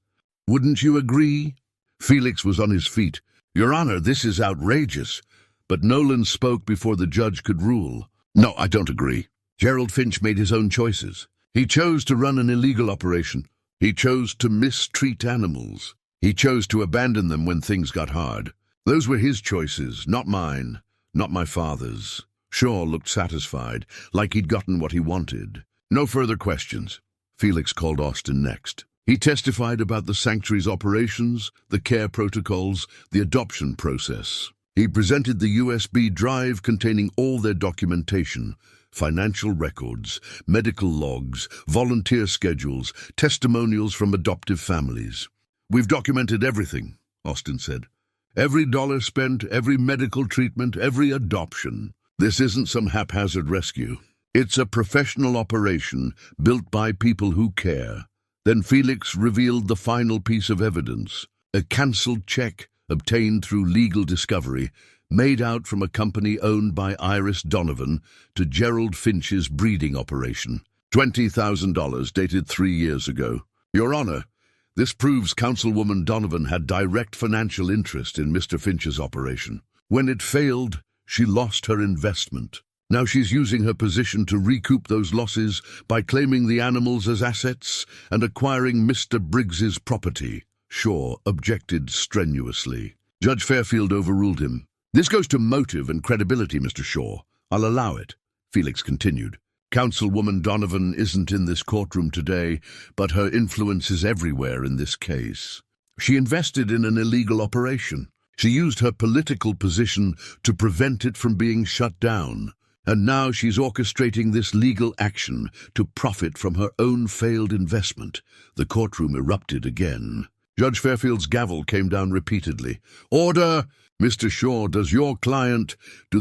Wouldn't you agree? Felix was on his feet. Your Honor, this is outrageous. But Nolan spoke before the judge could rule. No, I don't agree. Gerald Finch made his own choices. He chose to run an illegal operation. He chose to mistreat animals. He chose to abandon them when things got hard. Those were his choices, not mine. Not my father's. Shaw looked satisfied, like he'd gotten what he wanted. No further questions. Felix called Austin next. He testified about the sanctuary's operations, the care protocols, the adoption process. He presented the USB drive containing all their documentation, financial records, medical logs, volunteer schedules, testimonials from adoptive families. "We've documented everything," Austin said. "Every dollar spent, every medical treatment, every adoption. This isn't some haphazard rescue. It's a professional operation built by people who care." Then Felix revealed the final piece of evidence, a cancelled check obtained through legal discovery, made out from a company owned by Iris Donovan to Gerald Finch's breeding operation. $20,000 dated 3 years ago. "Your Honor, this proves Councilwoman Donovan had direct financial interest in Mr. Finch's operation. When it failed, she lost her investment. Now she's using her position to recoup those losses by claiming the animals as assets and acquiring Mr. Briggs's property." Shaw objected strenuously. Judge Fairfield overruled him. "This goes to motive and credibility, Mr. Shaw. I'll allow it," Felix continued. "Councilwoman Donovan isn't in this courtroom today, but her influence is everywhere in this case. She invested in an illegal operation. She used her political position to prevent it from being shut down. And now she's orchestrating this legal action to profit from her own failed investment." The courtroom erupted again. Judge Fairfield's gavel came down repeatedly. "Order! Mr. Shaw, do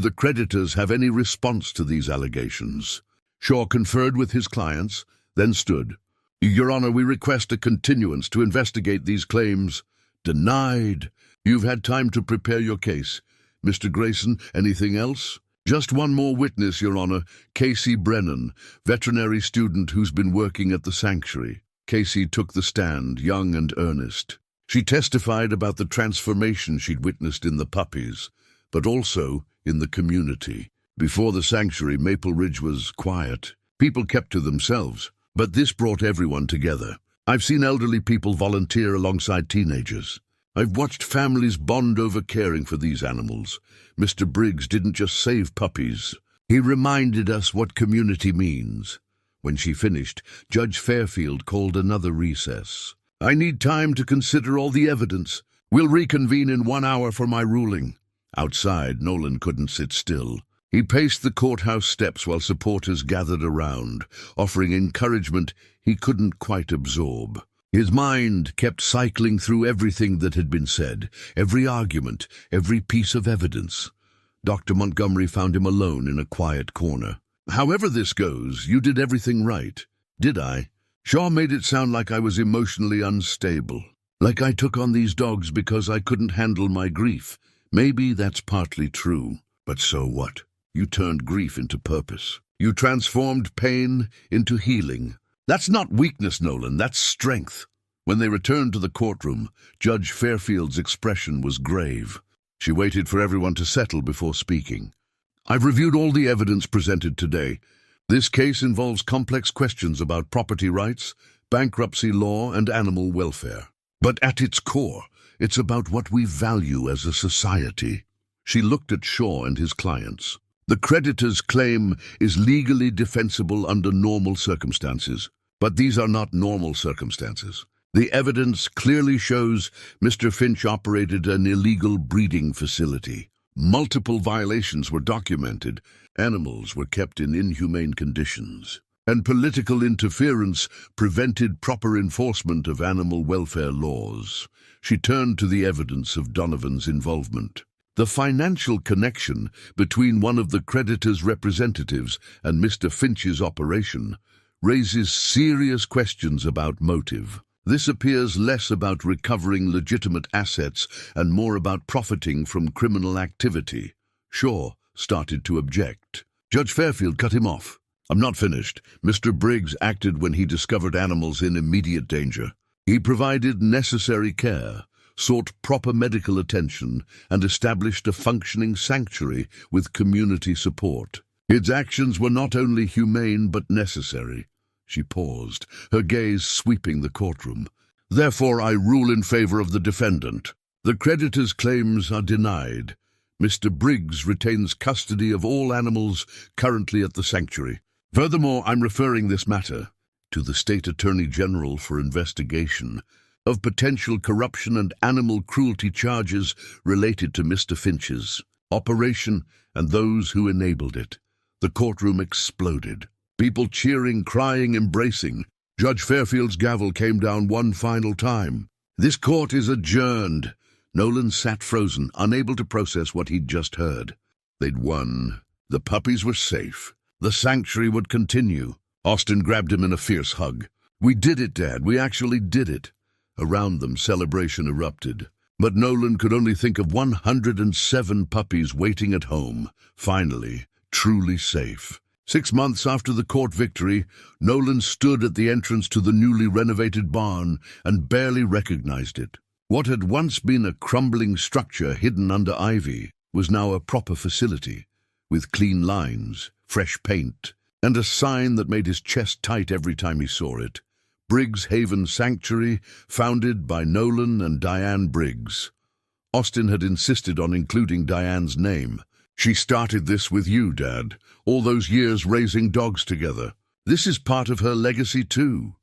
the creditors have any response to these allegations?" Shaw conferred with his clients, then stood. "Your Honor, we request a continuance to investigate these claims." "Denied. You've had time to prepare your case. Mr. Grayson, anything else?" "Just one more witness, Your Honor, Casey Brennan, veterinary student who's been working at the sanctuary." Casey took the stand, young and earnest. She testified about the transformation she'd witnessed in the puppies, but also in the community. Before the sanctuary, Maple Ridge was quiet. People kept to themselves, but this brought everyone together. I've seen elderly people volunteer alongside teenagers. I've watched families bond over caring for these animals. Mr. Briggs didn't just save puppies. He reminded us what community means. When she finished, Judge Fairfield called another recess. "I need time to consider all the evidence. We'll reconvene in 1 hour for my ruling." Outside, Nolan couldn't sit still. He paced the courthouse steps while supporters gathered around, offering encouragement he couldn't quite absorb. His mind kept cycling through everything that had been said, every argument, every piece of evidence. Dr. Montgomery found him alone in a quiet corner. "However this goes, you did everything right." "Did I?" Shaw made it sound like I was emotionally unstable, like I took on these dogs because I couldn't handle my grief. Maybe that's partly true, but so what? You turned grief into purpose. You transformed pain into healing. That's not weakness, Nolan, that's strength. When they returned to the courtroom, Judge Fairfield's expression was grave. She waited for everyone to settle before speaking. "I've reviewed all the evidence presented today. This case involves complex questions about property rights, bankruptcy law, and animal welfare. But at its core, it's about what we value as a society." She looked at Shaw and his clients. "The creditor's claim is legally defensible under normal circumstances, but these are not normal circumstances. The evidence clearly shows Mr. Finch operated an illegal breeding facility. Multiple violations were documented, animals were kept in inhumane conditions, and political interference prevented proper enforcement of animal welfare laws." She turned to the evidence of Donovan's involvement. The financial connection between one of the creditor's representatives and Mr. Finch's operation raises serious questions about motive. This appears less about recovering legitimate assets and more about profiting from criminal activity. Shaw started to object. Judge Fairfield cut him off. "I'm not finished. Mr. Briggs acted when he discovered animals in immediate danger. He provided necessary care, sought proper medical attention, and established a functioning sanctuary with community support. His actions were not only humane but necessary." She paused, her gaze sweeping the courtroom. "Therefore, I rule in favor of the defendant. The creditor's claims are denied. Mr. Briggs retains custody of all animals currently at the sanctuary. Furthermore, I'm referring this matter to the State Attorney General for investigation of potential corruption and animal cruelty charges related to Mr. Finch's operation and those who enabled it. The courtroom exploded. People cheering, crying, embracing. Judge Fairfield's gavel came down one final time. "This court is adjourned." Nolan sat frozen, unable to process what he'd just heard. They'd won. The puppies were safe. The sanctuary would continue. Austin grabbed him in a fierce hug. "We did it, Dad. We actually did it." Around them, celebration erupted. But Nolan could only think of 107 puppies waiting at home, finally, truly safe. 6 months after the court victory, Nolan stood at the entrance to the newly renovated barn and barely recognized it. What had once been a crumbling structure hidden under ivy was now a proper facility, with clean lines, fresh paint, and a sign that made his chest tight every time he saw it. Briggs Haven Sanctuary, founded by Nolan and Diane Briggs. Austin had insisted on including Diane's name. "She started this with you, Dad, all those years raising dogs together. This is part of her legacy too."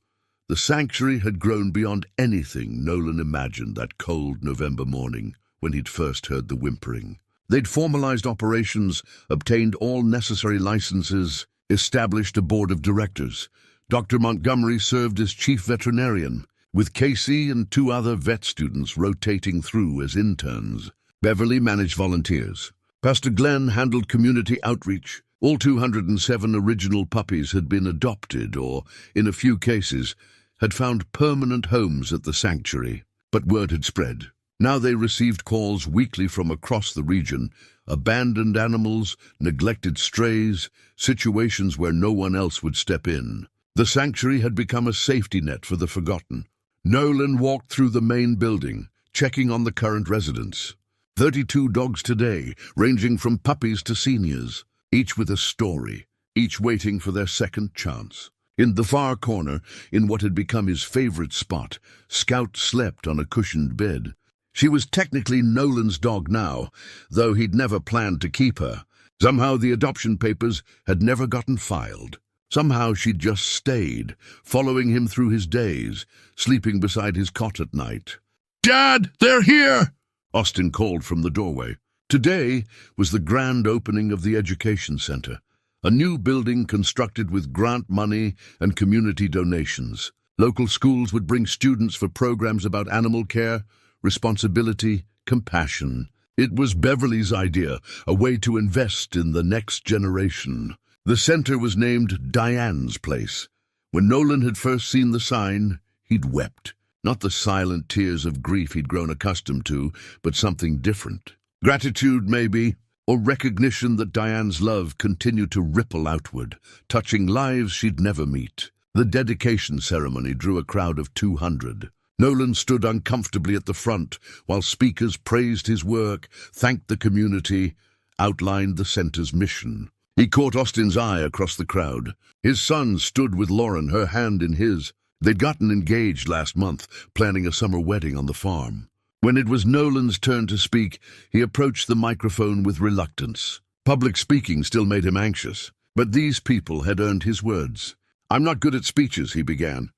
The sanctuary had grown beyond anything Nolan imagined that cold November morning when he'd first heard the whimpering. They'd formalized operations, obtained all necessary licenses, established a board of directors. Dr. Montgomery served as chief veterinarian, with Casey and 2 other vet students rotating through as interns. Beverly managed volunteers. Pastor Glenn handled community outreach. All 207 original puppies had been adopted or, in a few cases, had found permanent homes at the sanctuary. But word had spread. Now they received calls weekly from across the region. Abandoned animals, neglected strays, situations where no one else would step in. The sanctuary had become a safety net for the forgotten. Nolan walked through the main building, checking on the current residents. 32 dogs today, ranging from puppies to seniors, each with a story, each waiting for their second chance. In the far corner, in what had become his favorite spot, Scout slept on a cushioned bed. She was technically Nolan's dog now, though he'd never planned to keep her. Somehow the adoption papers had never gotten filed. Somehow she'd just stayed, following him through his days, sleeping beside his cot at night. "Dad, they're here!" Austin called from the doorway. Today was the grand opening of the education center, a new building constructed with grant money and community donations. Local schools would bring students for programs about animal care, responsibility, compassion. It was Beverly's idea, a way to invest in the next generation. The center was named Diane's Place. When Nolan had first seen the sign, he'd wept. Not the silent tears of grief he'd grown accustomed to, but something different. Gratitude, maybe, or recognition that Diane's love continued to ripple outward, touching lives she'd never meet. The dedication ceremony drew a crowd of 200. Nolan stood uncomfortably at the front while speakers praised his work, thanked the community, outlined the center's mission. He caught Austin's eye across the crowd. His son stood with Lauren, her hand in his. They'd gotten engaged last month, planning a summer wedding on the farm. When it was Nolan's turn to speak, he approached the microphone with reluctance. Public speaking still made him anxious, but these people had earned his words. "I'm not good at speeches," he began,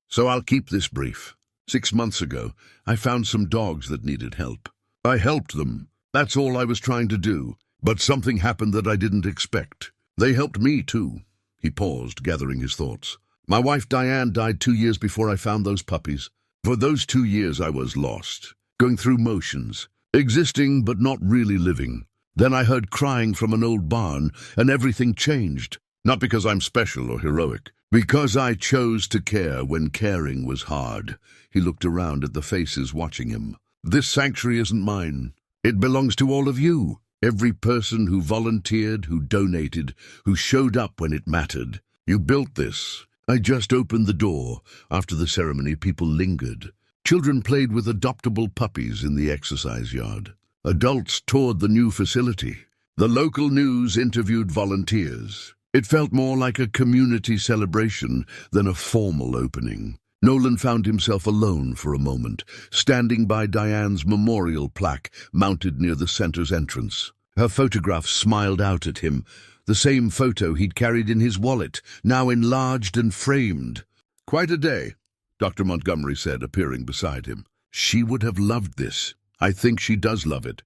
"so I'll keep this brief. 6 months ago, I found some dogs that needed help. I helped them. That's all I was trying to do. But something happened that I didn't expect. They helped me, too." He paused, gathering his thoughts. "My wife Diane died 2 years before I found those puppies. For those 2 years I was lost, going through motions, existing but not really living. Then I heard crying from an old barn, and everything changed. Not because I'm special or heroic. Because I chose to care when caring was hard." He looked around at the faces watching him. "This sanctuary isn't mine. It belongs to all of you. Every person who volunteered, who donated, who showed up when it mattered. You built this. I just opened the door." After the ceremony, people lingered. Children played with adoptable puppies in the exercise yard. Adults toured the new facility. The local news interviewed volunteers. It felt more like a community celebration than a formal opening. Nolan found himself alone for a moment, standing by Diane's memorial plaque mounted near the center's entrance. Her photograph smiled out at him, the same photo he'd carried in his wallet, now enlarged and framed. "Quite a day," Dr. Montgomery said, appearing beside him. "She would have loved this. I think she does love it.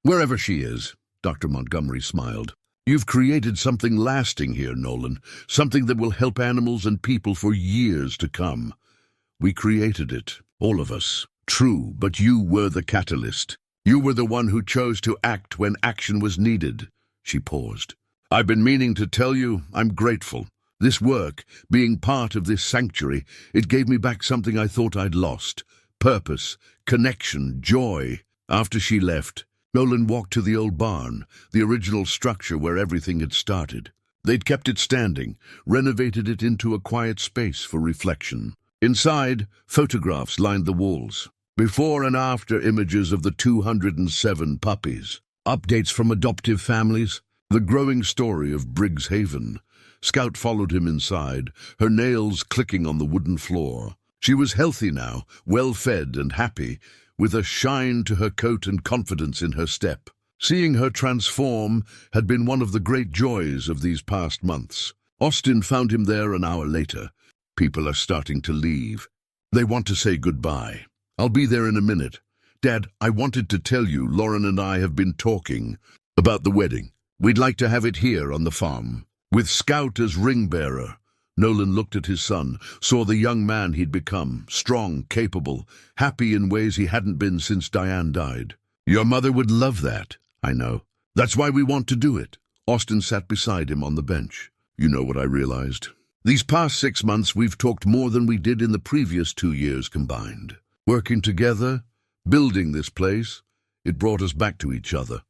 Wherever she is," Dr. Montgomery smiled. "You've created something lasting here, Nolan, something that will help animals and people for years to come. We created it, all of us. True, but you were the catalyst. You were the one who chose to act when action was needed." She paused. "I've been meaning to tell you I'm grateful. This work, being part of this sanctuary, it gave me back something I thought I'd lost. Purpose, connection, joy." After she left, Nolan walked to the old barn, the original structure where everything had started. They'd kept it standing, renovated it into a quiet space for reflection. Inside, photographs lined the walls. Before and after images of the 207 puppies. Updates from adoptive families. The growing story of Briggs Haven. Scout followed him inside, her nails clicking on the wooden floor. She was healthy now, well-fed and happy, with a shine to her coat and confidence in her step. Seeing her transform had been one of the great joys of these past months. Austin found him there an hour later. "People are starting to leave. They want to say goodbye. I'll be there in a minute. Dad, I wanted to tell you, Lauren and I have been talking about the wedding. We'd like to have it here on the farm, with Scout as ring bearer." Nolan looked at his son, saw the young man he'd become, strong, capable, happy in ways he hadn't been since Diane died. "Your mother would love that, I know. That's why we want to do it." Austin sat beside him on the bench. "You know what I realized? These past 6 months we've talked more than we did in the previous 2 years combined. Working together, building this place, it brought us back to each other.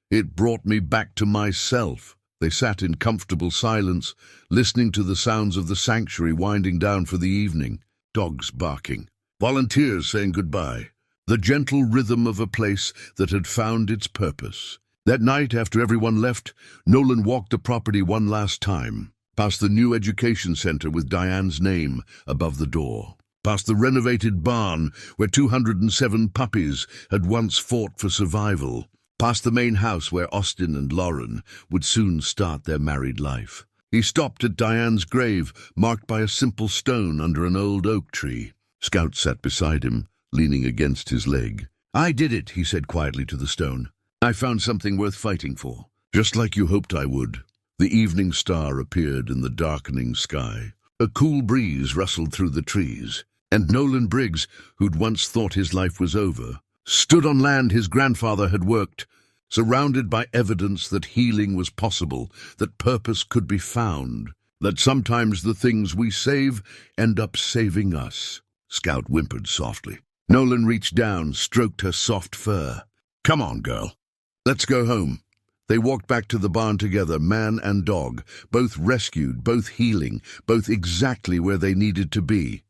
It brought me back to myself." They sat in comfortable silence, listening to the sounds of the sanctuary winding down for the evening. Dogs barking, volunteers saying goodbye, the gentle rhythm of a place that had found its purpose. That night, after everyone left, Nolan walked the property one last time, past the new education center with Diane's name above the door, past the renovated barn where 207 puppies had once fought for survival, past the main house where Austin and Lauren would soon start their married life. He stopped at Diane's grave, marked by a simple stone under an old oak tree. Scout sat beside him, leaning against his leg. "I did it," he said quietly to the stone. "I found something worth fighting for, just like you hoped I would." The evening star appeared in the darkening sky. A cool breeze rustled through the trees, and Nolan Briggs, who'd once thought his life was over, stood on land his grandfather had worked, surrounded by evidence that healing was possible, that purpose could be found, that sometimes the things we save end up saving us. Scout whimpered softly. Nolan reached down, stroked her soft fur. "Come on, girl. Let's go home." They walked back to the barn together, man and dog, both rescued, both healing, both exactly where they needed to be.